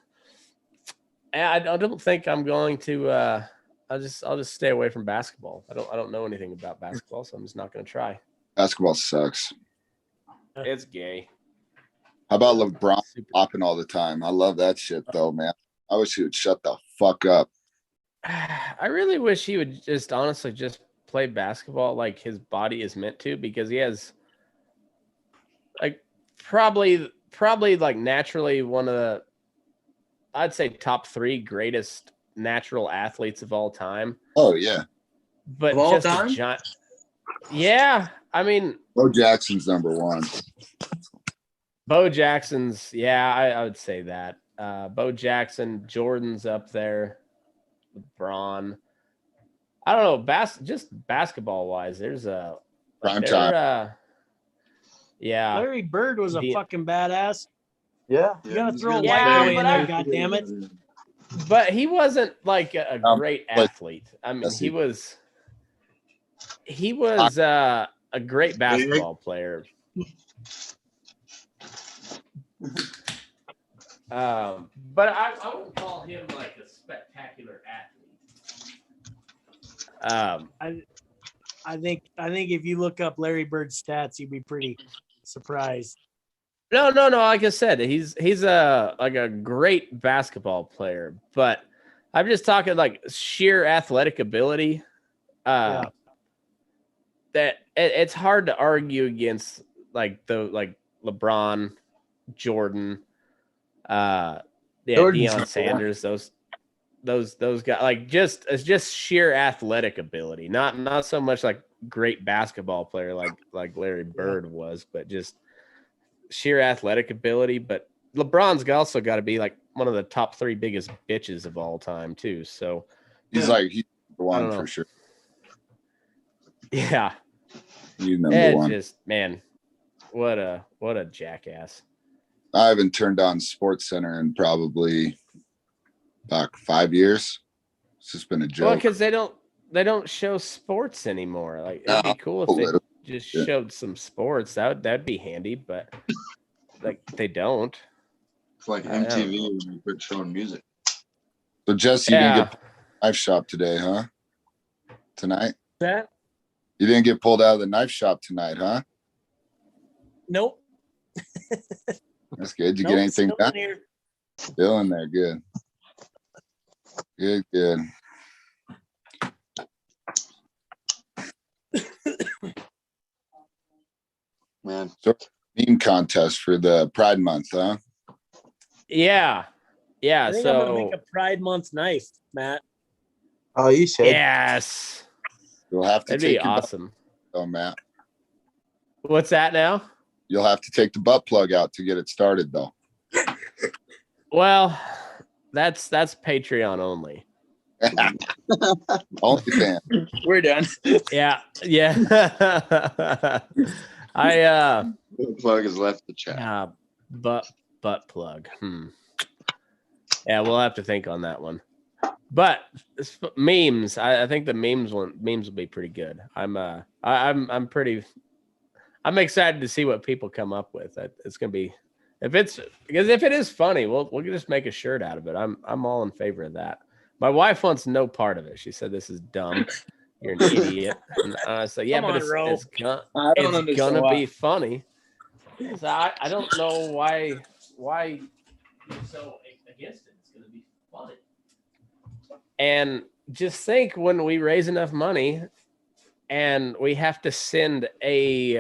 [SPEAKER 1] I don't think I'm going to. I'll just stay away from basketball. I don't know anything about basketball, so I'm just not going to try.
[SPEAKER 5] Basketball sucks.
[SPEAKER 1] It's gay.
[SPEAKER 5] How about LeBron popping all the time? I love that shit though, man. I wish he would shut the fuck up.
[SPEAKER 1] I really wish he would honestly just play basketball like his body is meant to, because he has probably naturally one of the, I'd say, top 3 greatest natural athletes of all time.
[SPEAKER 5] Oh yeah.
[SPEAKER 1] But
[SPEAKER 3] Of all
[SPEAKER 1] just
[SPEAKER 3] time?
[SPEAKER 1] a giant. Yeah, I mean,
[SPEAKER 5] Bo Jackson's #1.
[SPEAKER 1] Bo Jackson's. Yeah, I would say that. Bo Jackson, Jordan's up there. LeBron. I don't know. Just basketball wise, there's a
[SPEAKER 5] Prime time.
[SPEAKER 1] Yeah.
[SPEAKER 2] Larry Bird was a fucking badass.
[SPEAKER 3] Yeah.
[SPEAKER 2] You gotta throw a white
[SPEAKER 1] Yeah,
[SPEAKER 2] boy in
[SPEAKER 1] but
[SPEAKER 2] there, goddammit.
[SPEAKER 1] But he wasn't a great athlete. I mean, he was a great basketball player. but I wouldn't call him like a spectacular athlete.
[SPEAKER 2] I think if you look up Larry Bird's stats, you'd be pretty surprised.
[SPEAKER 1] No. Like I said, he's a great basketball player, but I'm just talking like sheer athletic ability. That it's hard to argue against like LeBron, Jordan,
[SPEAKER 3] Jordan's
[SPEAKER 1] Deion Sanders, those guys. Like it's just sheer athletic ability, not so much like great basketball player like Larry Bird was, but just sheer athletic ability. But LeBron's also got to be like one of the top 3 biggest bitches of all time too. So
[SPEAKER 5] He's the one for sure.
[SPEAKER 1] Yeah.
[SPEAKER 5] He's number one.
[SPEAKER 1] Just, man, what a jackass.
[SPEAKER 5] I haven't turned on Sports Center in probably about 5 years. It's just been a joke.
[SPEAKER 1] Well, because they don't show sports anymore. Like it'd be cool if they just showed some sports. That'd be handy, but like they don't.
[SPEAKER 4] It's like MTV when you quit showing music.
[SPEAKER 5] So Jesse, you didn't get knife shop today, huh? Tonight?
[SPEAKER 2] That?
[SPEAKER 5] You didn't get pulled out of the knife shop tonight, huh?
[SPEAKER 2] Nope.
[SPEAKER 5] That's good. Did you get anything done?
[SPEAKER 2] Here.
[SPEAKER 5] Still in there. Good. Good.
[SPEAKER 4] Man.
[SPEAKER 5] So meme contest for the Pride Month, huh?
[SPEAKER 1] Yeah.
[SPEAKER 2] I think I'm gonna make a Pride Month knife, Matt.
[SPEAKER 3] Oh, you should.
[SPEAKER 1] Yes.
[SPEAKER 5] You'll have to
[SPEAKER 1] That'd
[SPEAKER 5] take
[SPEAKER 1] be
[SPEAKER 5] your
[SPEAKER 1] awesome.
[SPEAKER 5] butt, Matt.
[SPEAKER 1] What's that now?
[SPEAKER 5] You'll have to take the butt plug out to get it started, though.
[SPEAKER 1] Well, that's Patreon only.
[SPEAKER 5] Only fan.
[SPEAKER 3] We're done.
[SPEAKER 1] Yeah.
[SPEAKER 4] The plug has left the chat.
[SPEAKER 1] Butt plug. Yeah, we'll have to think on that one. But memes, I think the memes will be pretty good. I'm excited to see what people come up with. It's gonna be if it is funny, we'll just make a shirt out of it. I'm all in favor of that. My wife wants no part of it. She said this is dumb. You're an idiot. And I said, yeah, but it's gonna be funny. So I don't know why you're so against it. It's gonna be funny. And just think when we raise enough money and we have to send a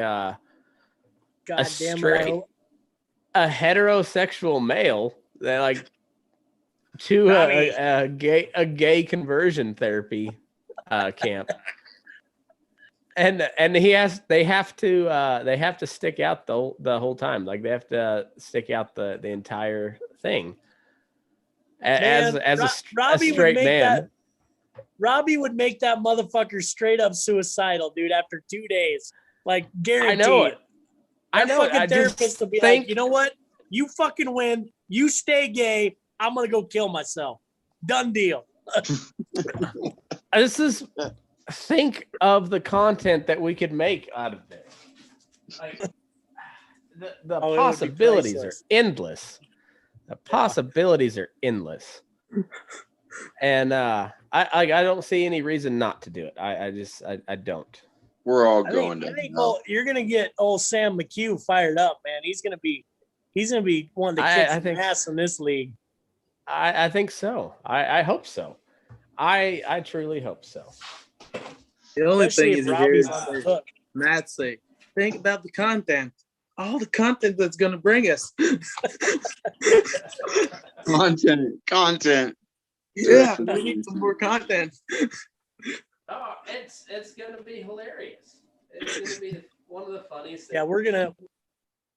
[SPEAKER 1] heterosexual male that to a gay conversion therapy camp. And they have to stick out the whole time. Like they have to stick out the entire thing. As a straight man.
[SPEAKER 2] Robbie would make that motherfucker straight up suicidal, dude, after 2 days. Like, guaranteed.
[SPEAKER 1] I know it.
[SPEAKER 2] That fucking therapist will be like, you know what? You fucking win. You stay gay. I'm going to go kill myself. Done deal.
[SPEAKER 1] Think of the content that we could make out of this. Like, the possibilities are endless. The possibilities are endless. And I don't see any reason not to do it. I don't.
[SPEAKER 4] We're all going
[SPEAKER 2] I think you're gonna get old Sam McHugh fired up, man. He's gonna be one to kick some ass in this league.
[SPEAKER 1] I think so. I hope so. I truly hope so.
[SPEAKER 3] The only
[SPEAKER 2] Especially
[SPEAKER 3] thing is
[SPEAKER 2] Robbie's on the hook.
[SPEAKER 3] Matt say, think about the content. All the content that's gonna bring us.
[SPEAKER 4] Content.
[SPEAKER 3] Yeah, we need some more content.
[SPEAKER 1] Oh, it's gonna be hilarious. It's gonna be one of the funniest things.
[SPEAKER 2] Yeah, we're gonna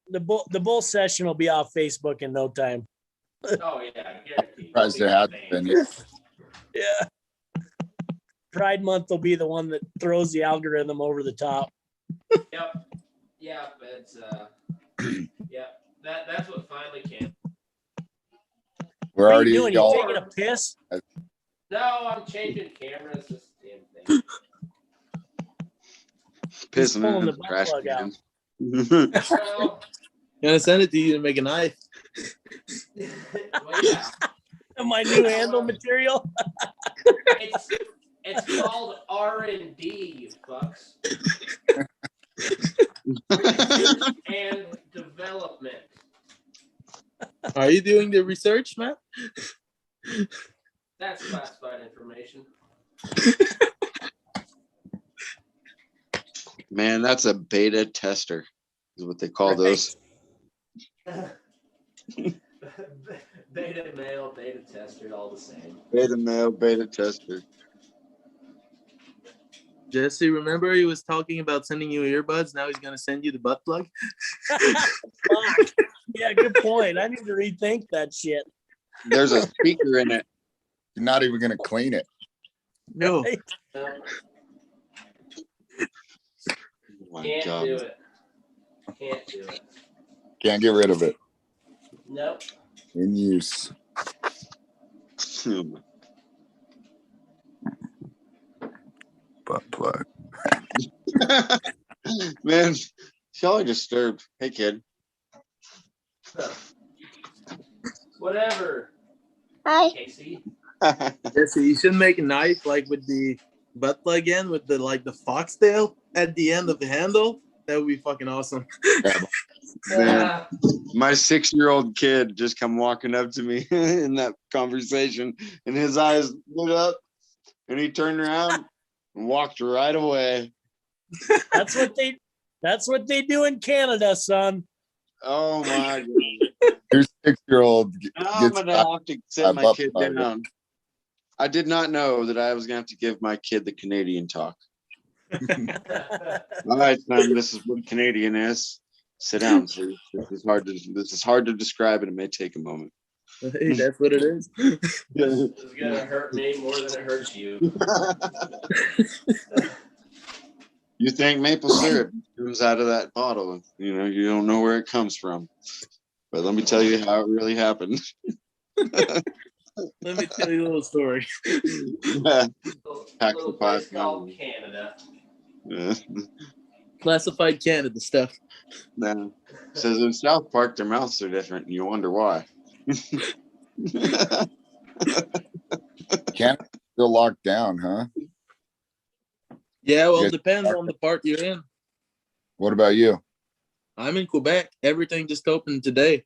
[SPEAKER 2] the bull session will be off Facebook in no time.
[SPEAKER 1] Oh yeah, guaranteed.
[SPEAKER 5] Surprised there hasn't been.
[SPEAKER 2] Yeah. Pride Month will be the one that throws the algorithm over the top.
[SPEAKER 1] Yep. Yeah, it's yeah. That's what finally came.
[SPEAKER 5] We're
[SPEAKER 2] What are you
[SPEAKER 5] already
[SPEAKER 2] doing? You
[SPEAKER 5] all
[SPEAKER 2] taking a piss?
[SPEAKER 1] No, I'm changing cameras. This damn thing.
[SPEAKER 4] Pissing
[SPEAKER 2] pulling
[SPEAKER 4] in
[SPEAKER 2] the
[SPEAKER 4] the
[SPEAKER 2] butt
[SPEAKER 4] trash
[SPEAKER 2] plug out.
[SPEAKER 4] can.
[SPEAKER 1] Well,
[SPEAKER 3] Gonna send it to you to make a knife.
[SPEAKER 1] Well, yeah,
[SPEAKER 2] My new handle material.
[SPEAKER 1] it's called R&D, you fucks, and development.
[SPEAKER 3] Are you doing the research, Matt?
[SPEAKER 1] That's classified information.
[SPEAKER 4] Man, that's a beta tester, is what they call those.
[SPEAKER 1] Beta male, beta tester, all the same.
[SPEAKER 4] Beta male, beta tester.
[SPEAKER 3] Jesse, remember he was talking about sending you earbuds? Now he's gonna send you the butt plug.
[SPEAKER 2] Fuck. Yeah, good point. I need to rethink that shit.
[SPEAKER 4] There's a speaker in it.
[SPEAKER 5] You're not even gonna clean it.
[SPEAKER 3] No.
[SPEAKER 2] Right?
[SPEAKER 4] Oh my
[SPEAKER 1] Can't
[SPEAKER 4] God.
[SPEAKER 1] do it. Can't do it.
[SPEAKER 5] Can't get rid of it.
[SPEAKER 1] Nope.
[SPEAKER 5] In use. Butt plug.
[SPEAKER 4] Man, y'all are disturbed. Hey, kid.
[SPEAKER 1] Whatever.
[SPEAKER 6] Hi.
[SPEAKER 1] Casey.
[SPEAKER 3] Jesse, you should make a knife like with the butt plug in with the like the foxtail at the end of the handle. That would be fucking awesome.
[SPEAKER 4] Man, my 6-year-old kid just come walking up to me in that conversation, and his eyes lit up, and he turned around and walked right away.
[SPEAKER 2] That's what they do in Canada, son.
[SPEAKER 4] Oh my God.
[SPEAKER 5] Your 6-year-old
[SPEAKER 4] Now I'm
[SPEAKER 5] gets
[SPEAKER 4] gonna have to sit my
[SPEAKER 5] butt
[SPEAKER 4] kid
[SPEAKER 5] plug.
[SPEAKER 4] down. I did not know that I was gonna have to give my kid the Canadian talk. All right, son, this is what Canadian is. Sit down, please. This is hard to describe, and it may take a moment.
[SPEAKER 3] Hey, that's what it is.
[SPEAKER 1] This is gonna hurt me more than it hurts you.
[SPEAKER 4] You think maple syrup comes out of that bottle? You know, you don't know where it comes from. But let me tell you how it really happened.
[SPEAKER 3] Let me tell you a little story.
[SPEAKER 4] Pack
[SPEAKER 1] Little
[SPEAKER 4] the
[SPEAKER 1] place
[SPEAKER 4] pipe.
[SPEAKER 1] called Canada.
[SPEAKER 4] Yeah.
[SPEAKER 3] Classified Canada stuff.
[SPEAKER 4] Nah. Says in South Park, their mouths are different, and you wonder why.
[SPEAKER 5] Can't still locked down, huh?
[SPEAKER 3] Yeah, well,
[SPEAKER 5] Yes.
[SPEAKER 3] it depends on the part you're in.
[SPEAKER 5] What about you?
[SPEAKER 3] I'm in Quebec. Everything just opened today.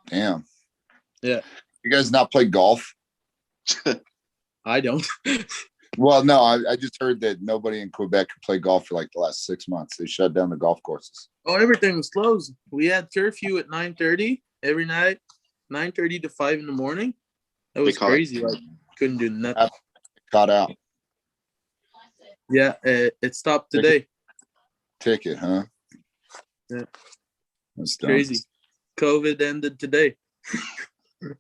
[SPEAKER 5] Damn.
[SPEAKER 3] Yeah.
[SPEAKER 5] You guys not play golf?
[SPEAKER 3] I don't.
[SPEAKER 5] Well, no, I just heard that nobody in Quebec could play golf for like the last 6 months. They shut down the golf courses.
[SPEAKER 3] Oh, everything was closed. We had curfew at 9:30 every night, 9:30 to 5 in the morning. That was
[SPEAKER 4] call it-
[SPEAKER 3] crazy. Like, couldn't do nothing.
[SPEAKER 5] Caught out.
[SPEAKER 3] Yeah, it stopped today.
[SPEAKER 5] Ticket, huh?
[SPEAKER 3] Yeah.
[SPEAKER 5] That's dumb.
[SPEAKER 3] Crazy. COVID ended today.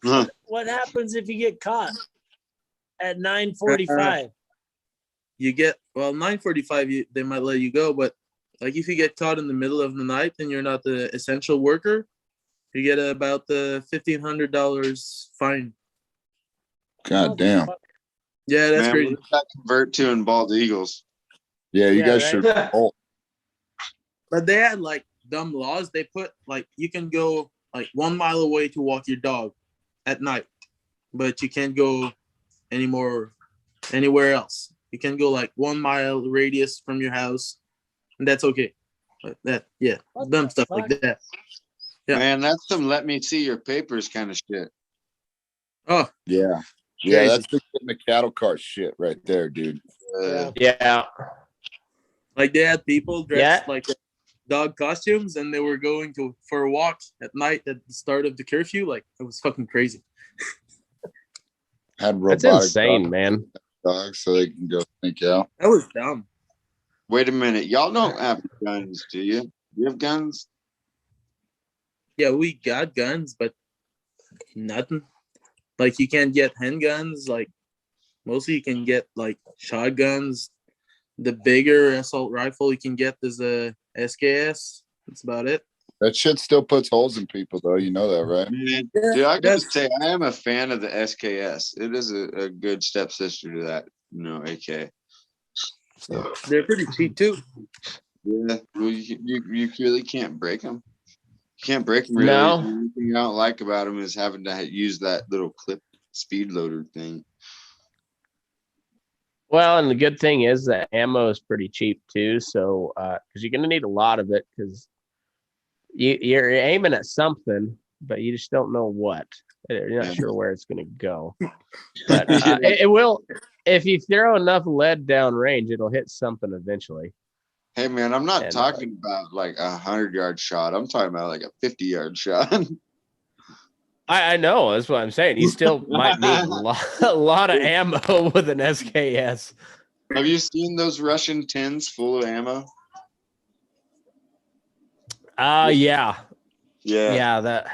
[SPEAKER 4] Huh.
[SPEAKER 2] What happens if you get caught at 9:45?
[SPEAKER 3] You get, well, 9:45, they might let you go, but like if you get caught in the middle of the night and you're not the essential worker, you get about the $1,500 fine.
[SPEAKER 5] God damn.
[SPEAKER 3] Yeah, that's
[SPEAKER 4] Man,
[SPEAKER 3] crazy.
[SPEAKER 4] what does that convert to in bald eagles?
[SPEAKER 5] Yeah, you
[SPEAKER 2] Yeah,
[SPEAKER 5] guys
[SPEAKER 2] right?
[SPEAKER 5] should. Oh,
[SPEAKER 3] But they had like dumb laws. They put like you can go like 1 mile away to walk your dog at night, but you can't go anywhere else. You can go like 1 mile radius from your house, and that's okay. But
[SPEAKER 2] What
[SPEAKER 3] dumb
[SPEAKER 2] the
[SPEAKER 3] stuff like
[SPEAKER 2] fuck?
[SPEAKER 3] that. Yeah.
[SPEAKER 4] Man, that's some let me see your papers kind of shit.
[SPEAKER 3] Oh,
[SPEAKER 5] yeah. Yeah,
[SPEAKER 3] Crazy.
[SPEAKER 5] that's the cattle cart shit right there, dude.
[SPEAKER 1] Yeah.
[SPEAKER 3] like they had people dressed
[SPEAKER 1] Yeah.
[SPEAKER 3] like dog costumes, and they were going for a walk at night at the start of the curfew. Like it was fucking crazy.
[SPEAKER 5] Had
[SPEAKER 1] That's
[SPEAKER 5] robotic
[SPEAKER 1] insane, man.
[SPEAKER 5] dogs so they can go sneak out.
[SPEAKER 3] That was dumb.
[SPEAKER 4] Wait a minute. Y'all don't have guns, do you? You have guns?
[SPEAKER 3] Yeah, we got guns, but nothing. Like you can't get handguns. Like mostly you can get like shotguns. The bigger assault rifle you can get is a SKS. That's about it.
[SPEAKER 5] That shit still puts holes in people, though. You know that, right?
[SPEAKER 4] Man,
[SPEAKER 3] Yeah,
[SPEAKER 4] dude, I gotta
[SPEAKER 3] that's-
[SPEAKER 4] say, I am a fan of the SKS. It is a good stepsister to that, AK. So,
[SPEAKER 3] They're pretty cheap too.
[SPEAKER 4] yeah, well, you really can't break them. Can't break them really.
[SPEAKER 1] No.
[SPEAKER 4] The only thing I don't like about them is having to use that little clip speed loader thing.
[SPEAKER 1] Well, and the good thing is that ammo is pretty cheap too. So, because you're gonna need a lot of it, because you're aiming at something, but you just don't know what. You're not sure where it's gonna go. But it will. If you throw enough lead down range, it'll hit something eventually.
[SPEAKER 4] Hey man, I'm not
[SPEAKER 1] And,
[SPEAKER 4] talking about like a 100-yard shot. I'm talking about like a 50-yard shot.
[SPEAKER 1] I know, that's what I'm saying. You still might need a lot of ammo with an SKS.
[SPEAKER 4] Have you seen those Russian tins full of ammo?
[SPEAKER 1] Yeah.
[SPEAKER 4] Yeah.
[SPEAKER 1] Yeah, that.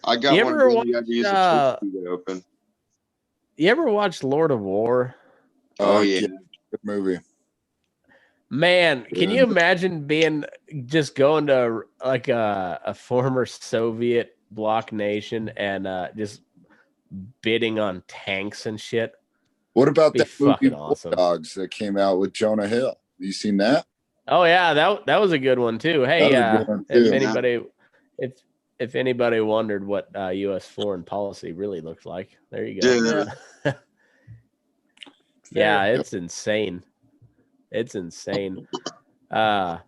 [SPEAKER 4] I got
[SPEAKER 1] You
[SPEAKER 4] one.
[SPEAKER 1] ever
[SPEAKER 4] Really, I use a twitch to open.
[SPEAKER 1] You ever watch Lord of War?
[SPEAKER 4] Oh yeah.
[SPEAKER 5] Good movie.
[SPEAKER 1] Man, can
[SPEAKER 5] Yeah.
[SPEAKER 1] you imagine being just going to like a former Soviet bloc nation and just bidding on tanks and shit?
[SPEAKER 5] What about
[SPEAKER 1] Be
[SPEAKER 5] that movie
[SPEAKER 1] fucking awesome.
[SPEAKER 5] Bulldogs that came out with Jonah Hill? You seen that?
[SPEAKER 1] Oh yeah, that was a good one too. Hey,
[SPEAKER 5] That was a good one,
[SPEAKER 1] if
[SPEAKER 5] too.
[SPEAKER 1] anybody if anybody wondered what U.S. foreign policy really looks like, there you go.
[SPEAKER 4] Yeah.
[SPEAKER 1] Yeah, it's insane. It's insane. Yeah,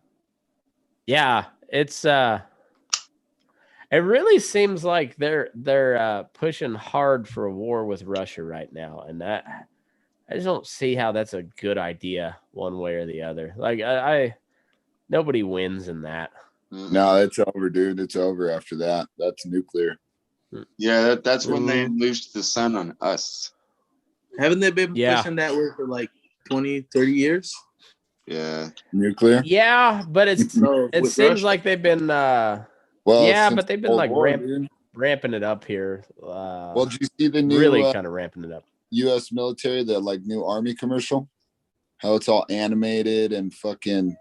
[SPEAKER 1] it's it really seems like they're pushing hard for a war with Russia right now, and that I just don't see how that's a good idea one way or the other. Like I nobody wins in that.
[SPEAKER 5] No, it's over, dude. It's over after that. That's nuclear.
[SPEAKER 4] Yeah, that's when they unleashed the sun on us.
[SPEAKER 3] Haven't they been
[SPEAKER 1] Yeah.
[SPEAKER 3] pushing that way for like 20, 30 years?
[SPEAKER 4] Yeah.
[SPEAKER 5] Nuclear?
[SPEAKER 1] Yeah, but it
[SPEAKER 3] with
[SPEAKER 1] seems
[SPEAKER 3] Russia?
[SPEAKER 1] like they've been
[SPEAKER 5] Well,
[SPEAKER 1] yeah,
[SPEAKER 5] since
[SPEAKER 1] but they've been
[SPEAKER 5] Cold
[SPEAKER 1] like
[SPEAKER 5] War, dude.
[SPEAKER 1] ramping it up here.
[SPEAKER 5] Well, did you see the new
[SPEAKER 1] really kind of ramping it up.
[SPEAKER 5] U.S. military, the like new Army commercial? How it's all animated and fucking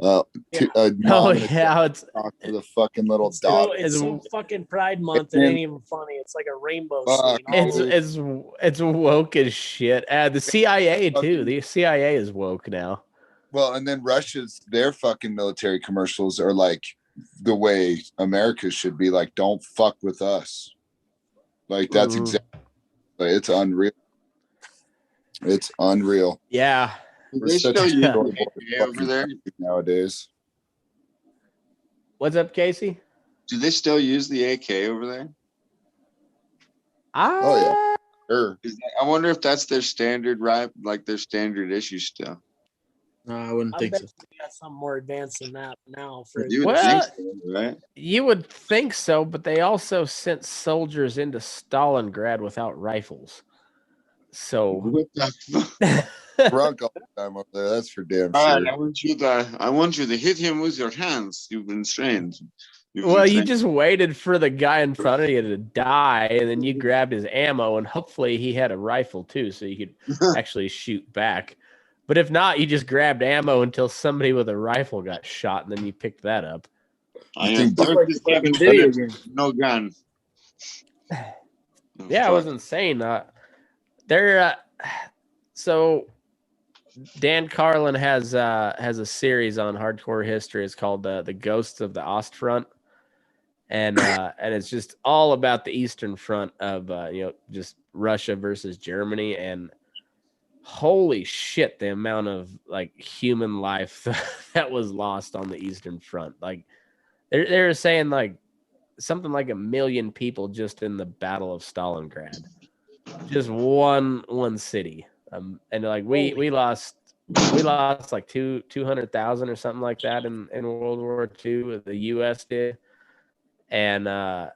[SPEAKER 1] Oh yeah, it's
[SPEAKER 5] talk to the fucking little
[SPEAKER 2] It's
[SPEAKER 5] dog.
[SPEAKER 2] so, it's so fucking Pride Month. It
[SPEAKER 5] And-
[SPEAKER 2] ain't even funny. It's like a rainbow
[SPEAKER 5] Fuck.
[SPEAKER 2] scene. all over.
[SPEAKER 1] it's woke as shit. The CIA too. The CIA is woke now.
[SPEAKER 5] Well, and then their fucking military commercials are like the way America should be. Like, don't fuck with us. Like that's exactly. It's unreal. It's unreal.
[SPEAKER 1] Yeah.
[SPEAKER 4] Do
[SPEAKER 5] We're
[SPEAKER 4] they
[SPEAKER 5] such
[SPEAKER 4] still
[SPEAKER 5] a
[SPEAKER 4] use
[SPEAKER 5] horrible
[SPEAKER 4] AK over
[SPEAKER 5] fucking
[SPEAKER 4] there?
[SPEAKER 5] country nowadays.
[SPEAKER 1] What's up, Casey?
[SPEAKER 4] Do they still use the AK over there?
[SPEAKER 5] Oh, Sure.
[SPEAKER 4] I wonder if that's their standard, right? Like their standard issue still.
[SPEAKER 3] No, I wouldn't
[SPEAKER 2] I
[SPEAKER 3] think
[SPEAKER 2] bet
[SPEAKER 3] so.
[SPEAKER 2] we got something more advanced than that now. For
[SPEAKER 4] You would
[SPEAKER 1] Well-
[SPEAKER 4] think so, right?
[SPEAKER 1] You would think so, but they also sent soldiers into Stalingrad without rifles. So
[SPEAKER 4] What the fuck?
[SPEAKER 5] Drunk all the time over there. That's for damn
[SPEAKER 4] All
[SPEAKER 5] sure.
[SPEAKER 4] right, I want you to hit him with your hands. You've been trained.
[SPEAKER 1] well, you just waited for the guy in front of you to die, and then you grabbed his ammo, and hopefully he had a rifle too, so you could actually shoot back. But if not, you just grabbed ammo until somebody with a rifle got shot, and then you picked that up.
[SPEAKER 4] I
[SPEAKER 5] You
[SPEAKER 4] am
[SPEAKER 5] think that's
[SPEAKER 4] thirsty,
[SPEAKER 3] Fucking
[SPEAKER 4] but
[SPEAKER 3] video
[SPEAKER 4] there's
[SPEAKER 3] game.
[SPEAKER 4] no gun.
[SPEAKER 1] Yeah, it was insane. They're so Dan Carlin has a series on hardcore history. It's called the Ghosts of the Ostfront, and it's just all about the Eastern Front of just Russia versus Germany. And holy shit, the amount of like human life that was lost on the Eastern Front. Like they're saying like something like 1 million people just in the Battle of Stalingrad, just one city. And like we lost like 200,000 or something like that in World War II. The U.S. did, and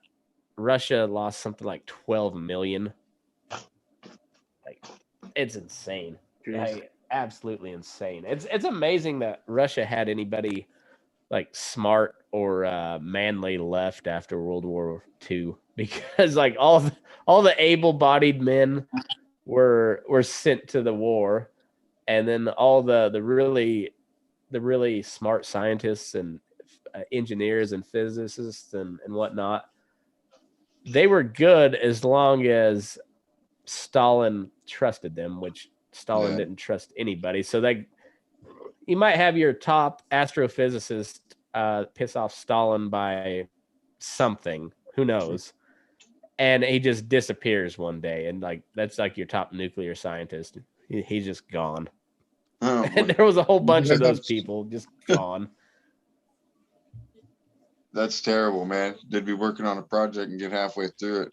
[SPEAKER 1] Russia lost something like 12 million. Like it's insane. Like, absolutely insane. It's amazing that Russia had anybody like smart or manly left after World War II, because like all the able-bodied men were sent to the war, and then all the really smart scientists and engineers and physicists and whatnot, they were good as long as Stalin trusted them, which Stalin didn't trust anybody. So you might have your top astrophysicist piss off Stalin by something. Who knows? And he just disappears one day, and like that's like your top nuclear scientist. He's just gone.
[SPEAKER 4] Oh,
[SPEAKER 1] And there was a whole bunch of those people just gone.
[SPEAKER 4] that's terrible, man. They'd be working on a project and get halfway through it.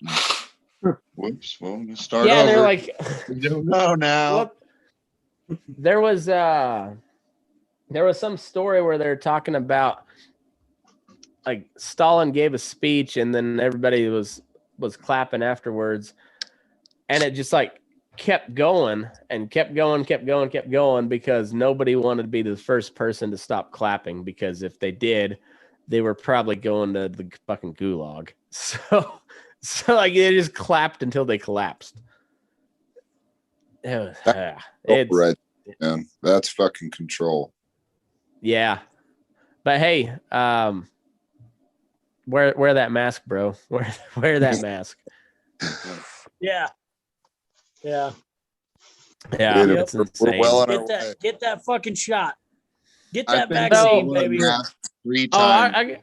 [SPEAKER 4] And, whoops. Well, let's start
[SPEAKER 1] Yeah,
[SPEAKER 4] over.
[SPEAKER 1] they're like,
[SPEAKER 4] we don't know now.
[SPEAKER 1] what? There was some story where they're talking about like Stalin gave a speech and then everybody was clapping afterwards, and it just like kept going and kept going because nobody wanted to be the first person to stop clapping, because if they did, they were probably going to the fucking gulag. So like they just clapped until they collapsed. It's
[SPEAKER 5] Right, man. That's fucking control.
[SPEAKER 1] yeah. But hey, wear that mask, bro. Wear that mask.
[SPEAKER 2] Yeah. Yeah.
[SPEAKER 1] Yeah,
[SPEAKER 5] Dude,
[SPEAKER 1] it's
[SPEAKER 5] we're
[SPEAKER 1] insane.
[SPEAKER 5] well on our way.
[SPEAKER 2] Get that fucking shot. Get
[SPEAKER 4] I
[SPEAKER 2] that
[SPEAKER 4] think
[SPEAKER 2] vaccine,
[SPEAKER 4] they
[SPEAKER 2] baby.
[SPEAKER 4] masked 3
[SPEAKER 1] Oh,
[SPEAKER 4] times.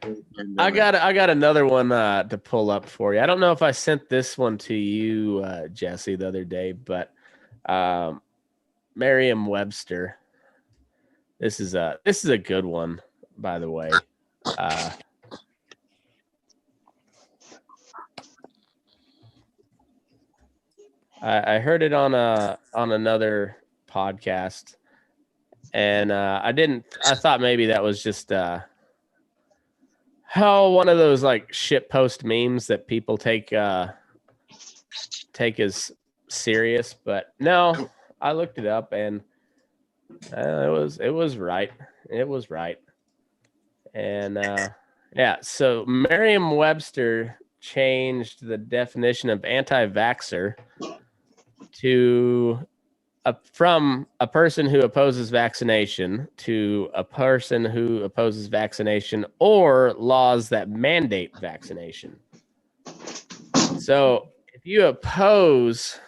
[SPEAKER 1] I got another one to pull up for you. I don't know if I sent this one to you, Jesse, the other day, but Merriam-Webster. This is a good one, by the way. I heard it on another podcast, and I thought maybe that was just how one of those like shit post memes that people take as serious, but no, I looked it up and it was right. It was right. And yeah, so Merriam-Webster changed the definition of anti-vaxxer to from a person who opposes vaccination to a person who opposes vaccination or laws that mandate vaccination. So if you oppose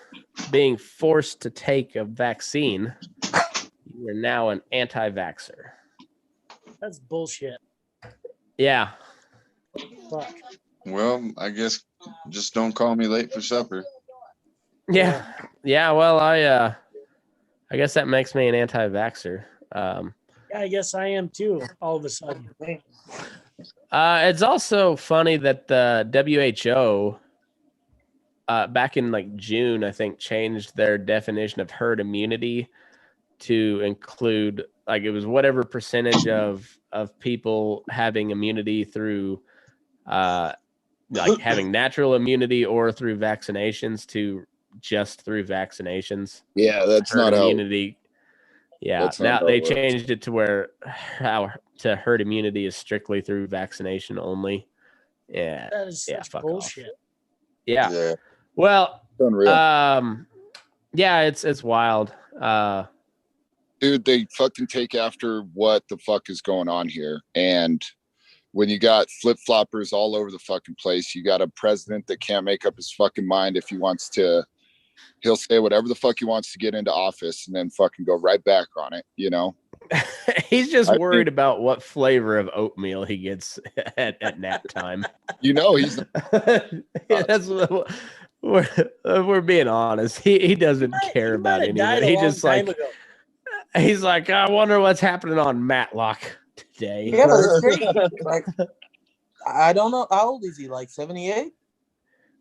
[SPEAKER 1] being forced to take a vaccine, you are now an anti-vaxxer.
[SPEAKER 2] That's bullshit.
[SPEAKER 1] Yeah.
[SPEAKER 2] Fuck.
[SPEAKER 4] Well, I guess just don't call me late for supper.
[SPEAKER 1] Yeah. Yeah. Well, I guess that makes me an anti-vaxxer.
[SPEAKER 2] Yeah, I guess I am too, all of a sudden.
[SPEAKER 1] It's also funny that the WHO back in like June, I think, changed their definition of herd immunity to include like it was whatever percentage of people having immunity through like having natural immunity or through vaccinations to just through vaccinations.
[SPEAKER 5] Yeah, that's
[SPEAKER 1] Herd
[SPEAKER 5] not
[SPEAKER 1] immunity. Yeah,
[SPEAKER 5] That's not
[SPEAKER 1] now
[SPEAKER 5] how
[SPEAKER 1] they
[SPEAKER 5] it works.
[SPEAKER 1] changed it to where to herd immunity is strictly through vaccination only. Yeah,
[SPEAKER 2] That is
[SPEAKER 1] yeah,
[SPEAKER 2] such
[SPEAKER 1] fuck
[SPEAKER 2] bullshit.
[SPEAKER 1] off. Yeah.
[SPEAKER 4] Yeah.
[SPEAKER 1] Well,
[SPEAKER 5] It's unreal.
[SPEAKER 1] yeah, it's wild.
[SPEAKER 5] Dude, they fucking take after what the fuck is going on here. And when you got flip-floppers all over the fucking place, you got a president that can't make up his fucking mind if he wants to. He'll say whatever the fuck he wants to get into office and then fucking go right back on it, you know?
[SPEAKER 1] He's just
[SPEAKER 5] I
[SPEAKER 1] worried
[SPEAKER 5] think-
[SPEAKER 1] about what flavor of oatmeal he gets at nap time.
[SPEAKER 5] You know, he's
[SPEAKER 1] Yeah, that's what we're being honest. He doesn't care about anything. He just like he's like, I wonder what's happening on Matlock today.
[SPEAKER 6] Yeah, but it's crazy. Like, I don't know. How old is he? Like 78?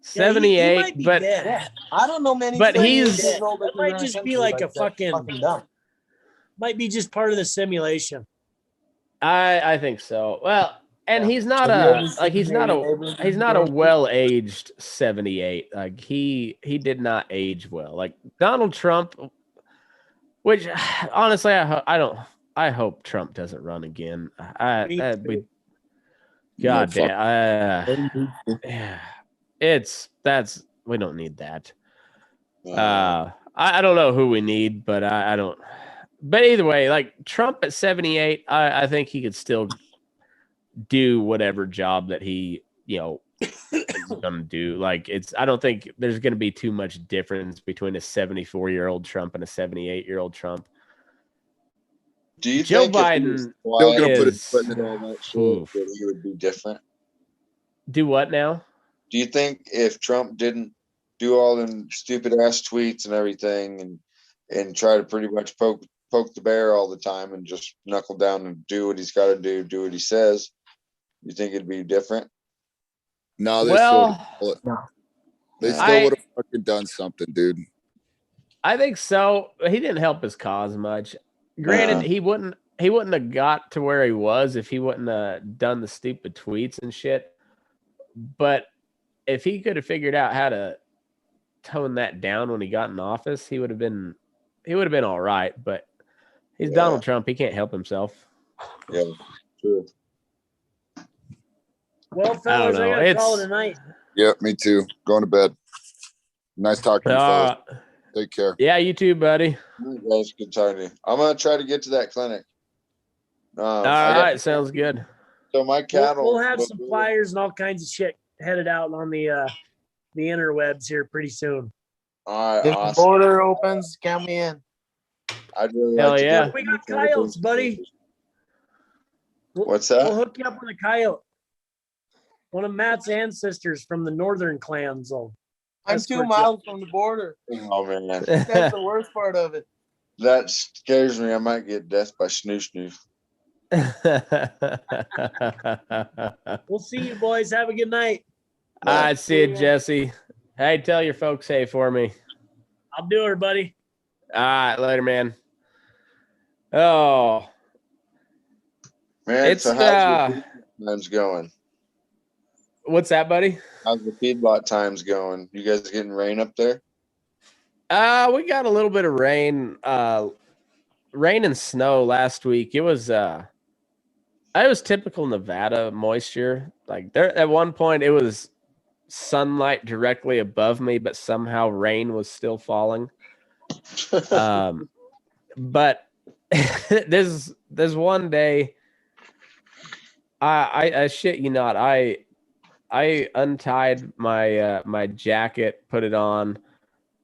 [SPEAKER 1] 78, but
[SPEAKER 2] dead.
[SPEAKER 6] I don't know many.
[SPEAKER 1] But
[SPEAKER 6] 78
[SPEAKER 1] he's-
[SPEAKER 6] years old
[SPEAKER 2] That
[SPEAKER 6] in
[SPEAKER 2] might
[SPEAKER 6] our
[SPEAKER 2] just be
[SPEAKER 6] country,
[SPEAKER 2] like a
[SPEAKER 6] that's
[SPEAKER 2] fucking-
[SPEAKER 6] dumb.
[SPEAKER 2] Might be just part of the simulation.
[SPEAKER 1] I think so. Well, and
[SPEAKER 6] Yeah.
[SPEAKER 1] he's not
[SPEAKER 6] Have you
[SPEAKER 1] a
[SPEAKER 6] ever
[SPEAKER 1] like he's
[SPEAKER 6] seen
[SPEAKER 1] not
[SPEAKER 6] Maybe
[SPEAKER 1] a
[SPEAKER 6] Abrams
[SPEAKER 1] he's not a
[SPEAKER 6] before?
[SPEAKER 1] well-aged 78. Like he did not age well. Like Donald Trump, which honestly I hope Trump doesn't run again.
[SPEAKER 2] Me too.
[SPEAKER 1] God
[SPEAKER 5] No,
[SPEAKER 1] damn. We don't need that. I don't know who we need, but I don't. But either way, like Trump at 78, I think he could still do whatever job that he, is gonna do. Like I don't think there's gonna be too much difference between a 74-year-old Trump and a 78-year-old Trump.
[SPEAKER 4] Do you
[SPEAKER 1] Joe
[SPEAKER 4] think if he
[SPEAKER 1] Biden
[SPEAKER 4] was
[SPEAKER 5] still gonna
[SPEAKER 4] quiet
[SPEAKER 5] put
[SPEAKER 1] is-
[SPEAKER 5] his foot in
[SPEAKER 4] and
[SPEAKER 5] it.
[SPEAKER 4] all that shit,
[SPEAKER 1] Oof.
[SPEAKER 4] that he would be different?
[SPEAKER 1] Do what now?
[SPEAKER 4] Do you think if Trump didn't do all them stupid ass tweets and everything and try to pretty much poke the bear all the time and just knuckle down and do what he's got to do what he says, you think it'd be different?
[SPEAKER 5] No, they
[SPEAKER 1] Well,
[SPEAKER 5] still would have fucking done something, dude.
[SPEAKER 1] I think so. He didn't help his cause much. Granted, he wouldn't have got to where he was if he wouldn't have done the stupid tweets and shit. But if he could have figured out how to tone that down when he got in office, he would have been all right. But he's Donald Trump. He can't help himself.
[SPEAKER 4] Yeah, true.
[SPEAKER 2] Well, fellas, I gotta call it a night.
[SPEAKER 5] Yeah, me too. Going to bed. Nice talking to you, fellas. Take care.
[SPEAKER 1] Yeah, you too, buddy.
[SPEAKER 4] Guys, good talking to you. I'm gonna try to get to that clinic.
[SPEAKER 1] All right, sounds good.
[SPEAKER 4] So my cattle.
[SPEAKER 2] We'll have some flyers and all kinds of shit headed out on the interwebs here pretty soon.
[SPEAKER 4] All right,
[SPEAKER 6] If
[SPEAKER 4] awesome.
[SPEAKER 6] the border opens, count me in.
[SPEAKER 4] I'd really
[SPEAKER 1] Hell
[SPEAKER 4] like to
[SPEAKER 1] yeah.
[SPEAKER 4] get-
[SPEAKER 2] We got coyotes, buddy.
[SPEAKER 4] What's
[SPEAKER 2] We'll
[SPEAKER 4] that?
[SPEAKER 2] hook you up with a coyote. One of Matt's ancestors from the northern clans.
[SPEAKER 6] I'm 2 miles from the border.
[SPEAKER 4] Oh man,
[SPEAKER 6] That's the worst part of it.
[SPEAKER 4] that scares me. I might get death by snooze.
[SPEAKER 2] We'll see you boys. Have a good night.
[SPEAKER 1] All right, see you, Jesse. Hey, tell your folks hey for me.
[SPEAKER 2] I'll do her, buddy.
[SPEAKER 1] All right, later, man. Oh,
[SPEAKER 4] Man,
[SPEAKER 1] it's
[SPEAKER 4] so how's the times going?
[SPEAKER 1] what's that, buddy?
[SPEAKER 4] How's the feedlot times going? You guys getting rain up there?
[SPEAKER 1] We got a little bit of rain, rain and snow last week. It was typical Nevada moisture. Like there at one point it was sunlight directly above me, but somehow rain was still falling. But there's one day I shit you not, I untied my my jacket, put it on,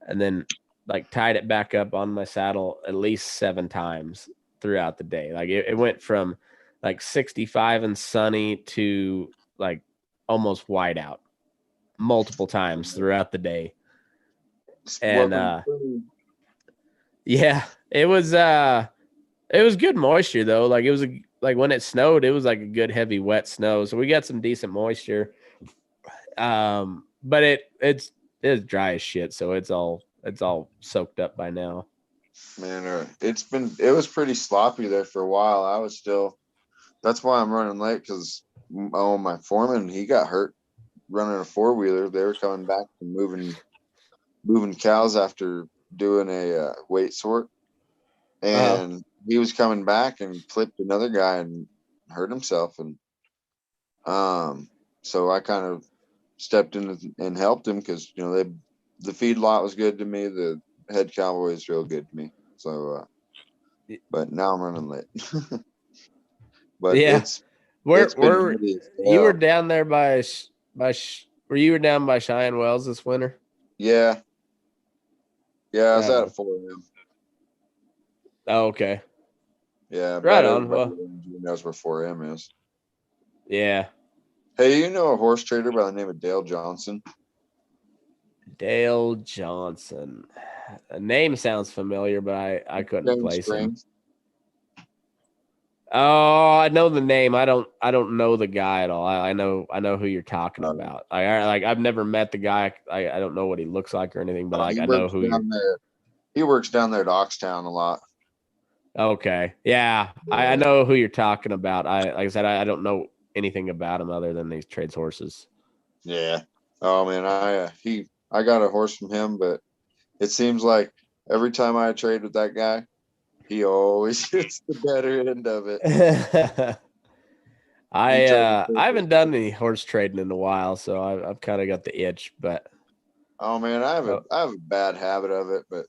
[SPEAKER 1] and then like tied it back up on my saddle at least 7 times throughout the day. Like it went from like 65 and sunny to like almost white out multiple times throughout the day. And yeah, it was good moisture though. Like it was like when it snowed, it was like a good heavy wet snow. So we got some decent moisture. But it's dry as shit, so it's all soaked up by now.
[SPEAKER 4] Man, it was pretty sloppy there for a while. That's why I'm running late, because my foreman, he got hurt running a 4-wheeler. They were coming back and moving cows after doing a weight sort, and he was coming back and clipped another guy and hurt himself, and so I kind of stepped in and helped him, because the feed lot was good to me. The head cowboy is real good to me. So, but now I'm running late. But
[SPEAKER 1] yeah, you were down there by you were down by Cheyenne Wells this winter?
[SPEAKER 4] Yeah, I was at 4 a.m.
[SPEAKER 1] Oh, okay.
[SPEAKER 4] Yeah,
[SPEAKER 1] right on. Well,
[SPEAKER 4] knows where 4 a.m. is.
[SPEAKER 1] Yeah.
[SPEAKER 4] Hey, you know a horse trader by the name of Dale Johnson?
[SPEAKER 1] Dale Johnson. A name sounds familiar, but I couldn't place him. Oh, I know the name. I don't know the guy at all. I know who you're talking about. I've never met the guy. I don't know what he looks like or anything, but I know who
[SPEAKER 4] he works down there at Oxtown a lot.
[SPEAKER 1] Okay. Yeah. I know who you're talking about. Like I said, I don't know anything about him other than these trades horses.
[SPEAKER 4] Yeah. Oh man, I got a horse from him, but it seems like every time I trade with that guy, he always gets the better end of it.
[SPEAKER 1] I haven't done any horse trading in a while, so I've kind of got the itch. But
[SPEAKER 4] oh man, I have a bad habit of it. But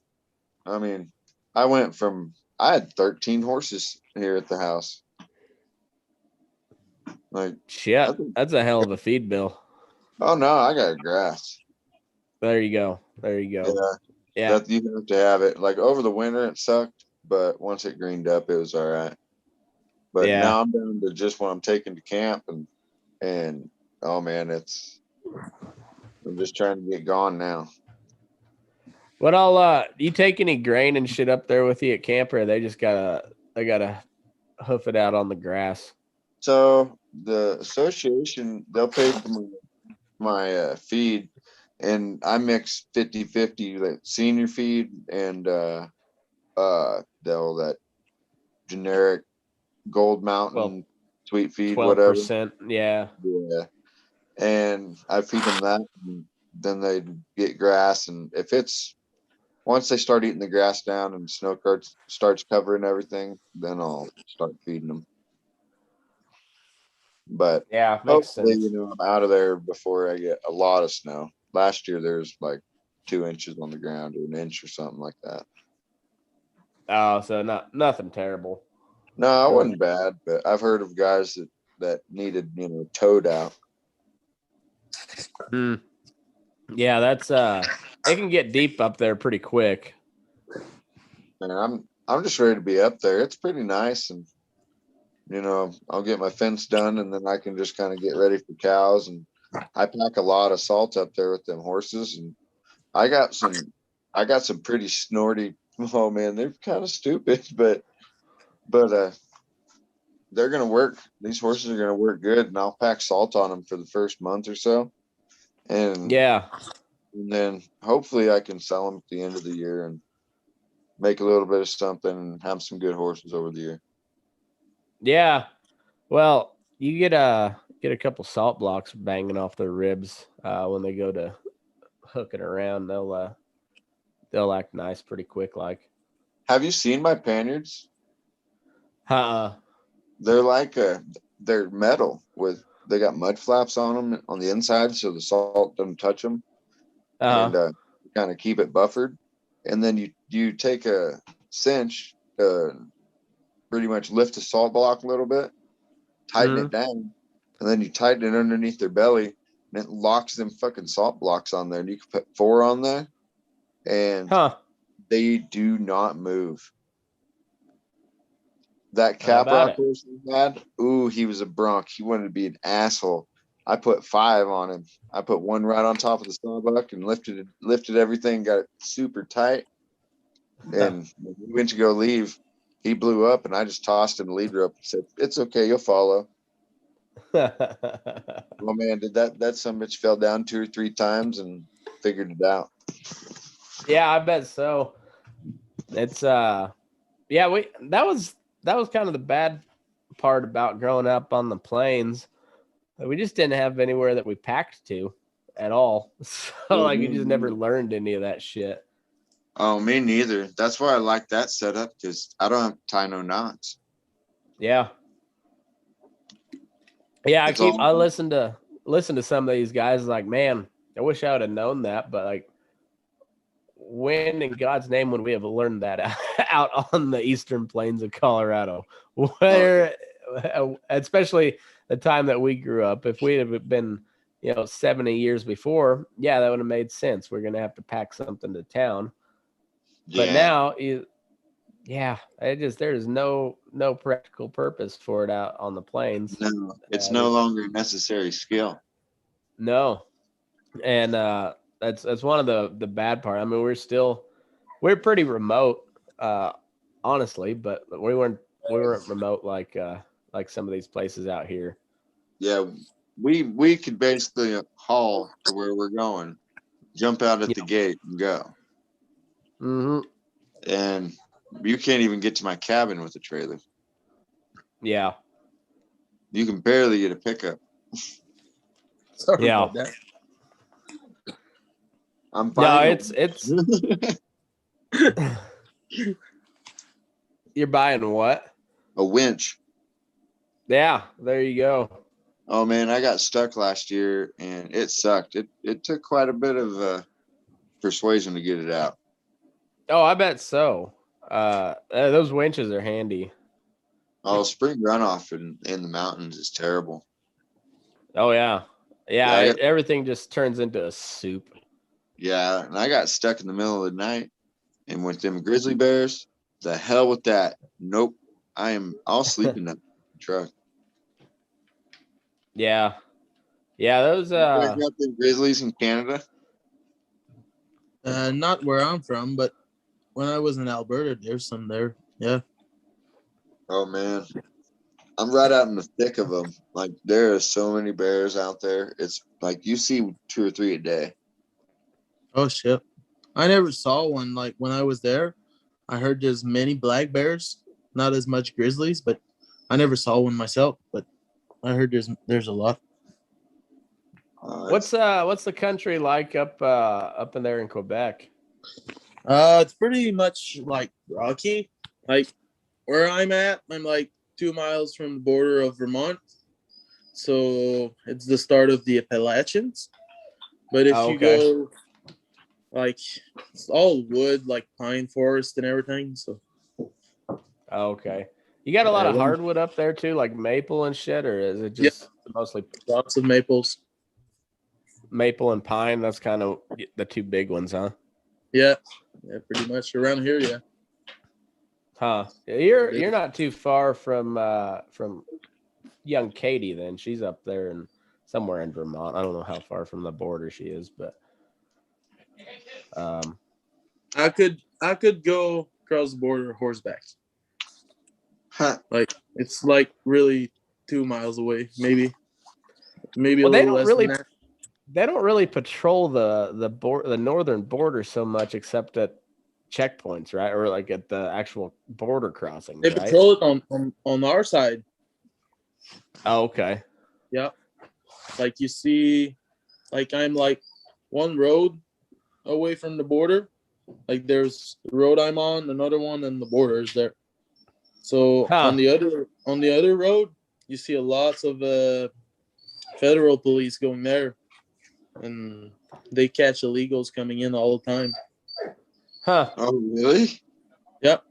[SPEAKER 4] I mean, I had 13 horses here at the house. Like
[SPEAKER 1] shit, that's a hell of a feed bill.
[SPEAKER 4] Oh no, I got grass.
[SPEAKER 1] There you go. Yeah.
[SPEAKER 4] You have to have it. Like over the winter, it sucked, but once it greened up, it was all right. But now I'm down to just when I'm taking to camp and Oh man, I'm just trying to get gone now.
[SPEAKER 1] What all you take any grain and shit up there with you at camp, or they gotta hoof it out on the grass?
[SPEAKER 4] So the association, they'll pay for my feed, and I mix 50-50, like senior feed and that generic Gold Mountain sweet feed, whatever.
[SPEAKER 1] 12%, yeah.
[SPEAKER 4] Yeah. And I feed them that, and then they get grass, and once they start eating the grass down and snow starts covering everything, then I'll start feeding them. But
[SPEAKER 1] Yeah, makes
[SPEAKER 4] hopefully,
[SPEAKER 1] sense.
[SPEAKER 4] I'm out of there before I get a lot of snow. Last year, there's like 2 inches on the ground, or an inch or something like that.
[SPEAKER 1] Oh, so nothing terrible.
[SPEAKER 4] No, it wasn't bad, but I've heard of guys that needed, towed out.
[SPEAKER 1] Yeah, that's it can get deep up there pretty quick.
[SPEAKER 4] And I'm just ready to be up there. It's pretty nice, and I'll get my fence done, and then I can just kind of get ready for cows. And I pack a lot of salt up there with them horses, and I got some pretty snorty. Oh man, they're kind of stupid, but they're gonna work. These horses are gonna work good, and I'll pack salt on them for the first month or so, and then hopefully I can sell them at the end of the year and make a little bit of something and have some good horses over the year.
[SPEAKER 1] Yeah. Well, you get a couple salt blocks banging off their ribs when they go to hooking around. They'll act nice pretty quick. Like,
[SPEAKER 4] have you seen my panniers? They're like they're metal they got mud flaps on them on the inside, so the salt doesn't touch them, and kind of keep it buffered. And then you take a cinch, pretty much lift the salt block a little bit, tighten it down, and then you tighten it underneath their belly, and it locks them fucking salt blocks on there. And you can put 4 on there, and they do not move. That Caprock horse we had, he was a bronc. He wanted to be an asshole. I put 5 on him. I put 1 right on top of the sawbuck and lifted everything, got it super tight. And when we went to go leave, he blew up, and I just tossed him the lead rope and said, "It's okay, you'll follow." Well, man, did that some bitch fell down 2 or 3 times and figured it out.
[SPEAKER 1] Yeah, I bet so. It's that was kind of the bad part about growing up on the plains. We just didn't have anywhere that we packed to at all. So like we just never learned any of that shit.
[SPEAKER 4] Oh, me neither. That's why I like that setup, because I don't have to tie no knots.
[SPEAKER 1] Yeah. Yeah, I listen to some of these guys like, man, I wish I would have known that, but like, when in God's name would we have learned that out on the eastern plains of Colorado, where especially the time that we grew up? If we had been 70 years before, yeah, that would have made sense. We're gonna have to pack something to town. But now there's no practical purpose for it out on the plains.
[SPEAKER 4] No, it's no longer a necessary skill.
[SPEAKER 1] No. And that's one of the bad part. I mean, we're pretty remote, honestly, but we weren't remote like some of these places out here.
[SPEAKER 4] Yeah, we could basically haul to where we're going, jump out at the gate and go. And you can't even get to my cabin with a trailer.
[SPEAKER 1] Yeah.
[SPEAKER 4] You can barely get a pickup.
[SPEAKER 6] Sorry about that.
[SPEAKER 4] I'm buying
[SPEAKER 1] it's You're buying what?
[SPEAKER 4] A winch.
[SPEAKER 1] Yeah, there you go.
[SPEAKER 4] Oh man, I got stuck last year and it sucked. It took quite a bit of persuasion to get it out.
[SPEAKER 1] Oh, I bet so. Those winches are handy.
[SPEAKER 4] Oh, spring runoff in the mountains is terrible.
[SPEAKER 1] Oh yeah. Everything just turns into a soup.
[SPEAKER 4] Yeah, and I got stuck in the middle of the night, and with them grizzly bears, the hell with that. Nope. I'll sleep in that truck.
[SPEAKER 1] Yeah. Yeah, those
[SPEAKER 4] You guys got the grizzlies in Canada?
[SPEAKER 3] Not where I'm from, but when I was in Alberta, there's some there. Yeah.
[SPEAKER 4] Oh man, I'm right out in the thick of them. Like there are so many bears out there. It's like you see 2 or 3 a day.
[SPEAKER 3] Oh shit. I never saw one. Like when I was there, I heard there's many black bears, not as much grizzlies, but I never saw one myself. But I heard there's a lot.
[SPEAKER 1] what's the country like up in there in Quebec?
[SPEAKER 3] It's pretty much like rocky. Like where I'm at, I'm like 2 miles from the border of Vermont, so it's the start of the Appalachians. But if
[SPEAKER 1] Oh,
[SPEAKER 3] you
[SPEAKER 1] okay.
[SPEAKER 3] go, like it's all wood, like pine forest and everything. So
[SPEAKER 1] Oh, okay. You got a lot
[SPEAKER 3] Yeah,
[SPEAKER 1] of
[SPEAKER 3] one-
[SPEAKER 1] hardwood up there too, like maple and shit, or is it
[SPEAKER 3] Yeah.
[SPEAKER 1] just mostly
[SPEAKER 3] lots of maples.
[SPEAKER 1] maple and pine? That's kind of the two big ones, huh?
[SPEAKER 3] Yeah, pretty much around here. Yeah.
[SPEAKER 1] Huh. You're not too far from young Katie then. She's up there and somewhere in Vermont. I don't know how far from the border she is, but
[SPEAKER 3] I could go across the border horseback.
[SPEAKER 4] Huh.
[SPEAKER 3] Like it's like really 2 miles away, maybe a
[SPEAKER 1] well, they
[SPEAKER 3] little
[SPEAKER 1] don't
[SPEAKER 3] less
[SPEAKER 1] really
[SPEAKER 3] than that.
[SPEAKER 1] they don't really patrol the northern border so much except at checkpoints, right? Or like at the actual border crossings,
[SPEAKER 3] They
[SPEAKER 1] right?
[SPEAKER 3] patrol it on our side.
[SPEAKER 1] Oh, okay.
[SPEAKER 3] Yeah. Like you see, like I'm like one road away from the border. Like there's the road I'm on, another one, and the border is there. So
[SPEAKER 1] Huh.
[SPEAKER 3] on the other road, you see lots of federal police going there, and they catch illegals coming in all the time.
[SPEAKER 1] Huh.
[SPEAKER 4] Oh really?
[SPEAKER 3] Yep.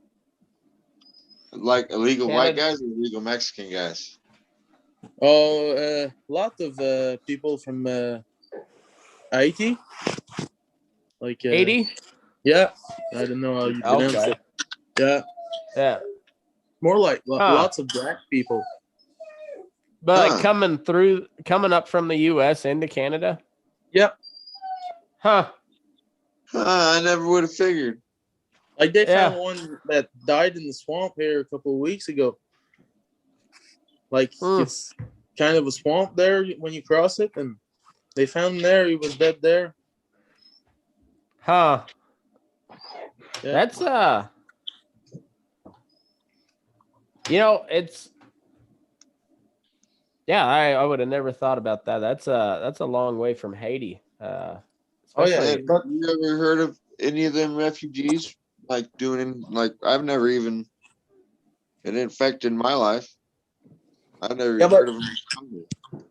[SPEAKER 4] Like illegal white
[SPEAKER 1] Canada-
[SPEAKER 4] guys or illegal Mexican guys?
[SPEAKER 3] Oh, lot of people from Haiti. Like
[SPEAKER 1] 80?
[SPEAKER 3] Yeah, I don't know how you pronounce
[SPEAKER 1] Okay.
[SPEAKER 3] it. Yeah,
[SPEAKER 1] Yeah.
[SPEAKER 3] more like
[SPEAKER 1] Huh.
[SPEAKER 3] lots of black people.
[SPEAKER 1] But like
[SPEAKER 4] Huh.
[SPEAKER 1] coming up from the US into Canada?
[SPEAKER 3] Yep.
[SPEAKER 1] Huh.
[SPEAKER 4] I never would have figured.
[SPEAKER 3] Like they
[SPEAKER 1] Yeah.
[SPEAKER 3] found one that died in the swamp here a couple of weeks ago. Like it's kind of a swamp there when you cross it, and they found him there. He was dead there.
[SPEAKER 1] Huh.
[SPEAKER 3] Yeah.
[SPEAKER 1] That's it's yeah, I would have never thought about that. That's a long way from Haiti.
[SPEAKER 3] Oh,
[SPEAKER 1] especially-
[SPEAKER 3] yeah.
[SPEAKER 4] Hey, you ever heard of any of them refugees like doing like I've never even it infected my life. I've never
[SPEAKER 3] Yeah,
[SPEAKER 4] even
[SPEAKER 3] but-
[SPEAKER 4] heard of them.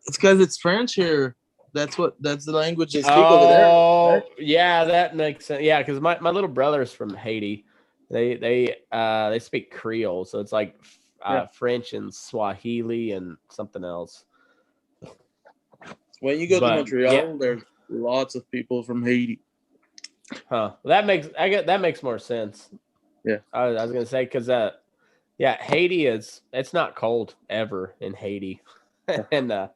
[SPEAKER 3] It's because it's French here. That's the language they speak over there.
[SPEAKER 1] Oh,
[SPEAKER 3] right?
[SPEAKER 1] yeah, that makes sense. Yeah, because my little brother's from Haiti. They speak Creole, so it's like French and Swahili and something else.
[SPEAKER 3] When you go
[SPEAKER 1] But,
[SPEAKER 3] to Montreal,
[SPEAKER 1] yeah.
[SPEAKER 3] there's lots of people from Haiti.
[SPEAKER 1] Huh. That makes more sense.
[SPEAKER 3] Yeah.
[SPEAKER 1] I was gonna say because Haiti it's not cold ever in Haiti, and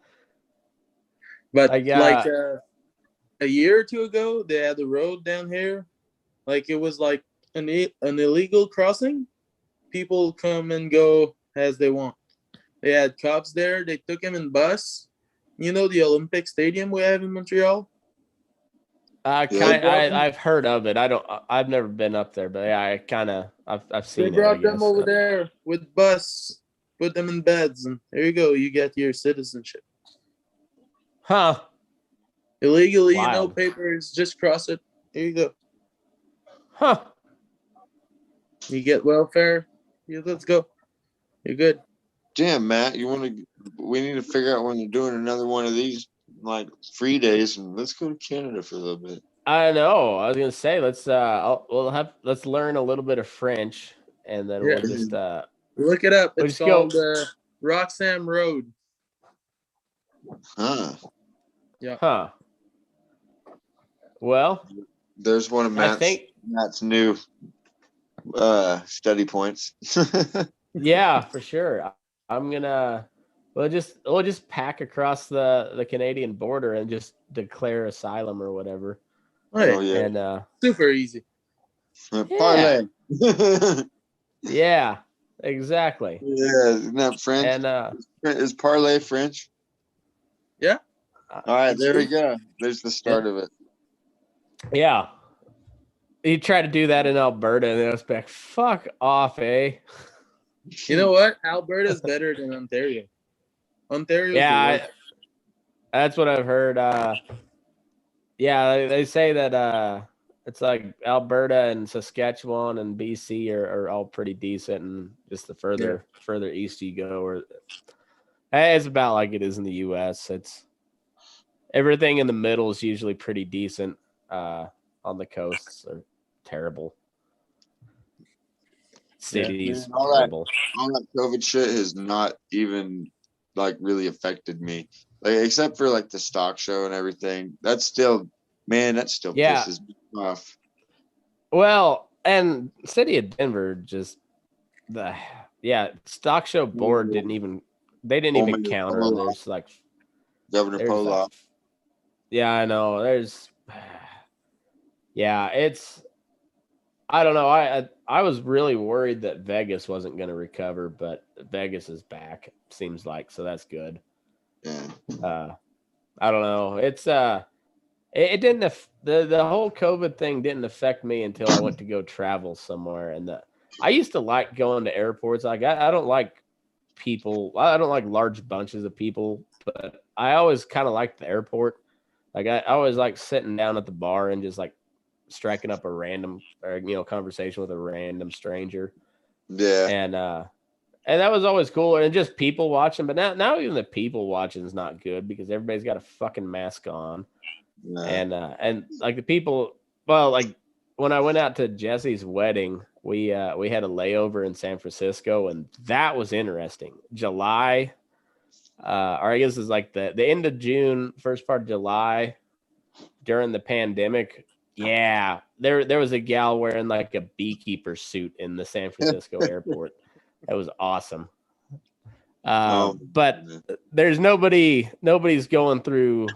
[SPEAKER 3] But
[SPEAKER 1] Like,
[SPEAKER 3] like a year or two ago, they had the road down here. Like it was like an illegal crossing. People come and go as they want. They had cops there. They took him in bus. You know the Olympic Stadium we have in Montreal?
[SPEAKER 1] I've heard of it. I've never been up there, but yeah, I've seen
[SPEAKER 3] They
[SPEAKER 1] it.
[SPEAKER 3] brought
[SPEAKER 1] I
[SPEAKER 3] them
[SPEAKER 1] guess.
[SPEAKER 3] over there with bus, put them in beds, and there you go. You get your citizenship.
[SPEAKER 1] Huh.
[SPEAKER 3] Illegally, no
[SPEAKER 1] Wild.
[SPEAKER 3] papers, just cross it. Here you go.
[SPEAKER 1] Huh.
[SPEAKER 3] You get welfare. Let's go. You're good.
[SPEAKER 4] Damn, Matt, we need to figure out when they're doing another one of these like free days and let's go to Canada for a little bit.
[SPEAKER 1] I know. I was gonna say let's learn a little bit of French, and then
[SPEAKER 3] Yeah.
[SPEAKER 1] we'll just
[SPEAKER 3] Look it up.
[SPEAKER 1] We'll
[SPEAKER 3] It's
[SPEAKER 1] just go-
[SPEAKER 3] called Roxham Road.
[SPEAKER 4] Huh.
[SPEAKER 1] huh. Well,
[SPEAKER 4] There's one of
[SPEAKER 1] I think
[SPEAKER 4] Matt's new study points.
[SPEAKER 1] yeah, for sure. I'm gonna we'll just pack across the Canadian border and just declare asylum or whatever.
[SPEAKER 3] Right.
[SPEAKER 4] Oh yeah.
[SPEAKER 1] And
[SPEAKER 3] Super easy.
[SPEAKER 4] Parlay.
[SPEAKER 1] yeah, exactly.
[SPEAKER 4] Yeah, isn't that French?
[SPEAKER 1] And
[SPEAKER 4] Is parlay French?
[SPEAKER 3] Yeah.
[SPEAKER 4] All right, there we
[SPEAKER 3] It's-
[SPEAKER 4] go. There's the start of it.
[SPEAKER 1] yeah. You try to do that in Alberta, and then it's back. Fuck off, eh?
[SPEAKER 3] You know what? Alberta's better than Ontario. Ontario's the
[SPEAKER 1] Yeah,
[SPEAKER 3] worst.
[SPEAKER 1] that's what I've heard. Yeah, they say that it's like Alberta and Saskatchewan and BC are all pretty decent, and just the further east you go, or it's about like it is in the U.S. It's everything in the middle is usually pretty decent. On the coasts are terrible. Cities
[SPEAKER 4] Man, all
[SPEAKER 1] terrible.
[SPEAKER 4] that COVID shit has not even like really affected me. Like except for like the stock show and everything. That's still
[SPEAKER 1] Yeah.
[SPEAKER 4] pisses me off.
[SPEAKER 1] Well, and city of Denver just stock show board didn't even counter them. There's like
[SPEAKER 4] Governor
[SPEAKER 1] there's
[SPEAKER 4] Poloff.
[SPEAKER 1] like, yeah, I know. There's it's I don't know. I was really worried that Vegas wasn't going to recover, but Vegas is back. Seems like, so that's good.
[SPEAKER 4] Yeah.
[SPEAKER 1] I don't know. It's it didn't the whole COVID thing didn't affect me until I went to go travel somewhere, and I used to like going to airports. Like I don't like people. I don't like large bunches of people, but I always kind of liked the airport. Like I always like sitting down at the bar and just like striking up a random conversation with a random stranger.
[SPEAKER 4] Yeah.
[SPEAKER 1] And that was always cool, and just people watching. But now even the people watching is not good because everybody's got a fucking mask on.
[SPEAKER 4] Nah.
[SPEAKER 1] And like the people, well, like when I went out to Jesse's wedding, we had a layover in San Francisco, and that was interesting. July, or I guess it's like the end of June, first part of July, during the pandemic. Yeah, there was a gal wearing like a beekeeper suit in the San Francisco airport. That was awesome. But there's nobody's going through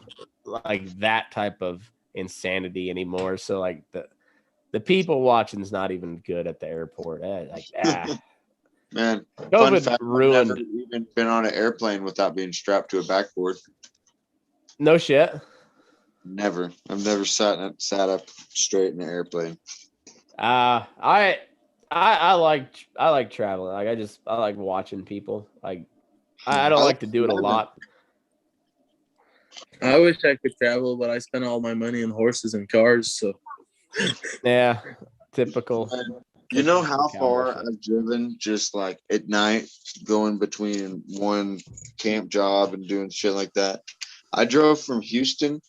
[SPEAKER 1] like that type of insanity anymore. So like the people watching is not even good at the airport.
[SPEAKER 4] Man,
[SPEAKER 1] COVID
[SPEAKER 4] fun fact,
[SPEAKER 1] ruined.
[SPEAKER 4] I've never even been on an airplane without being strapped to a backboard.
[SPEAKER 1] No shit.
[SPEAKER 4] Never. I've never sat up straight in an airplane.
[SPEAKER 1] I like traveling. Like I like watching people. Like I don't like to do it a lot.
[SPEAKER 3] I wish I could travel, but I spend all my money on horses and cars. So
[SPEAKER 1] Yeah, typical.
[SPEAKER 4] You know how
[SPEAKER 1] Cowboy
[SPEAKER 4] far
[SPEAKER 1] shit.
[SPEAKER 4] I've driven just like at night, going between one camp job and doing shit like that? I drove from Houston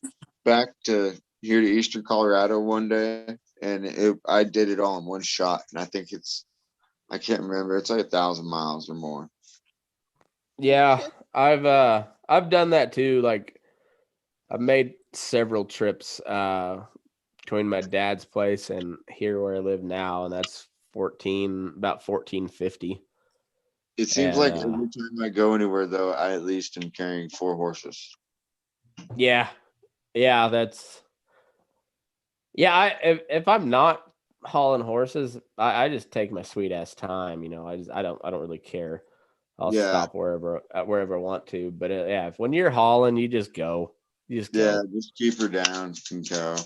[SPEAKER 4] back to here to Eastern Colorado one day, and I did it all in one shot. And I think I can't remember. It's like 1,000 miles or more.
[SPEAKER 1] Yeah, I've done that too. Like I've made several trips between my dad's place and here where I live now, and that's about 1450.
[SPEAKER 4] It seems like every time I go anywhere, though, I at least am carrying 4 horses.
[SPEAKER 1] Yeah, that's if I'm not hauling horses, I just take my sweet ass time. I don't really care. I'll stop wherever I want to. But if when you're hauling, you just go.
[SPEAKER 4] Just keep her down and go.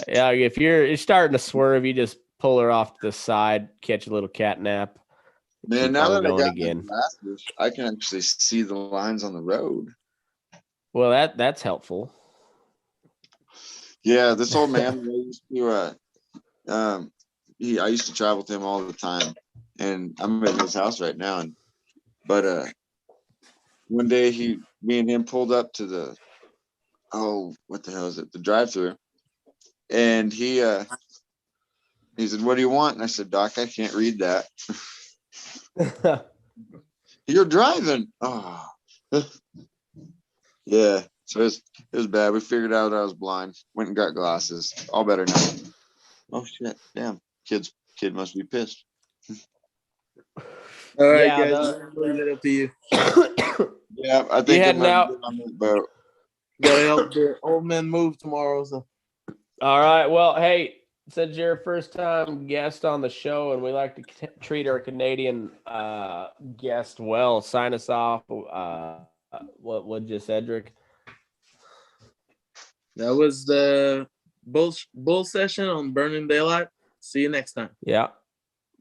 [SPEAKER 1] If you're starting to swerve, you just pull her off to the side, catch a little cat nap.
[SPEAKER 4] Man, now that I got my glasses, I can actually see the lines on the road.
[SPEAKER 1] Well, that's helpful.
[SPEAKER 4] Yeah, this old man I used to travel with him all the time, and I'm at his house right now. But one day me and him pulled up to the what the hell is it? The drive-through, and he said, "What do you want?" And I said, "Doc, I can't read that." You're driving. Oh, yeah. So it was bad. We figured out I was blind. Went and got glasses. All better now. Oh shit! Damn, kid must be pissed.
[SPEAKER 3] All right,
[SPEAKER 1] Yeah,
[SPEAKER 3] guys. I'm gonna leave it up to you.
[SPEAKER 4] Yeah, I think I'm
[SPEAKER 1] heading
[SPEAKER 4] gonna
[SPEAKER 1] out?
[SPEAKER 4] get on this boat.
[SPEAKER 3] Gotta help the old men move tomorrow. So
[SPEAKER 1] All right. Well, hey, since you're a first time guest on the show and we like to treat our Canadian guest well, sign us off. What just Cedric?
[SPEAKER 3] that was the bull session on Burning Daylight. See you next time.
[SPEAKER 1] Yeah.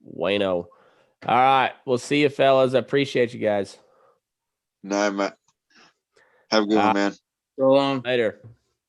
[SPEAKER 1] Bueno. All right. We'll see you, fellas. I appreciate you guys.
[SPEAKER 4] Nah, man. Have a good one, man.
[SPEAKER 3] So long.
[SPEAKER 1] Later.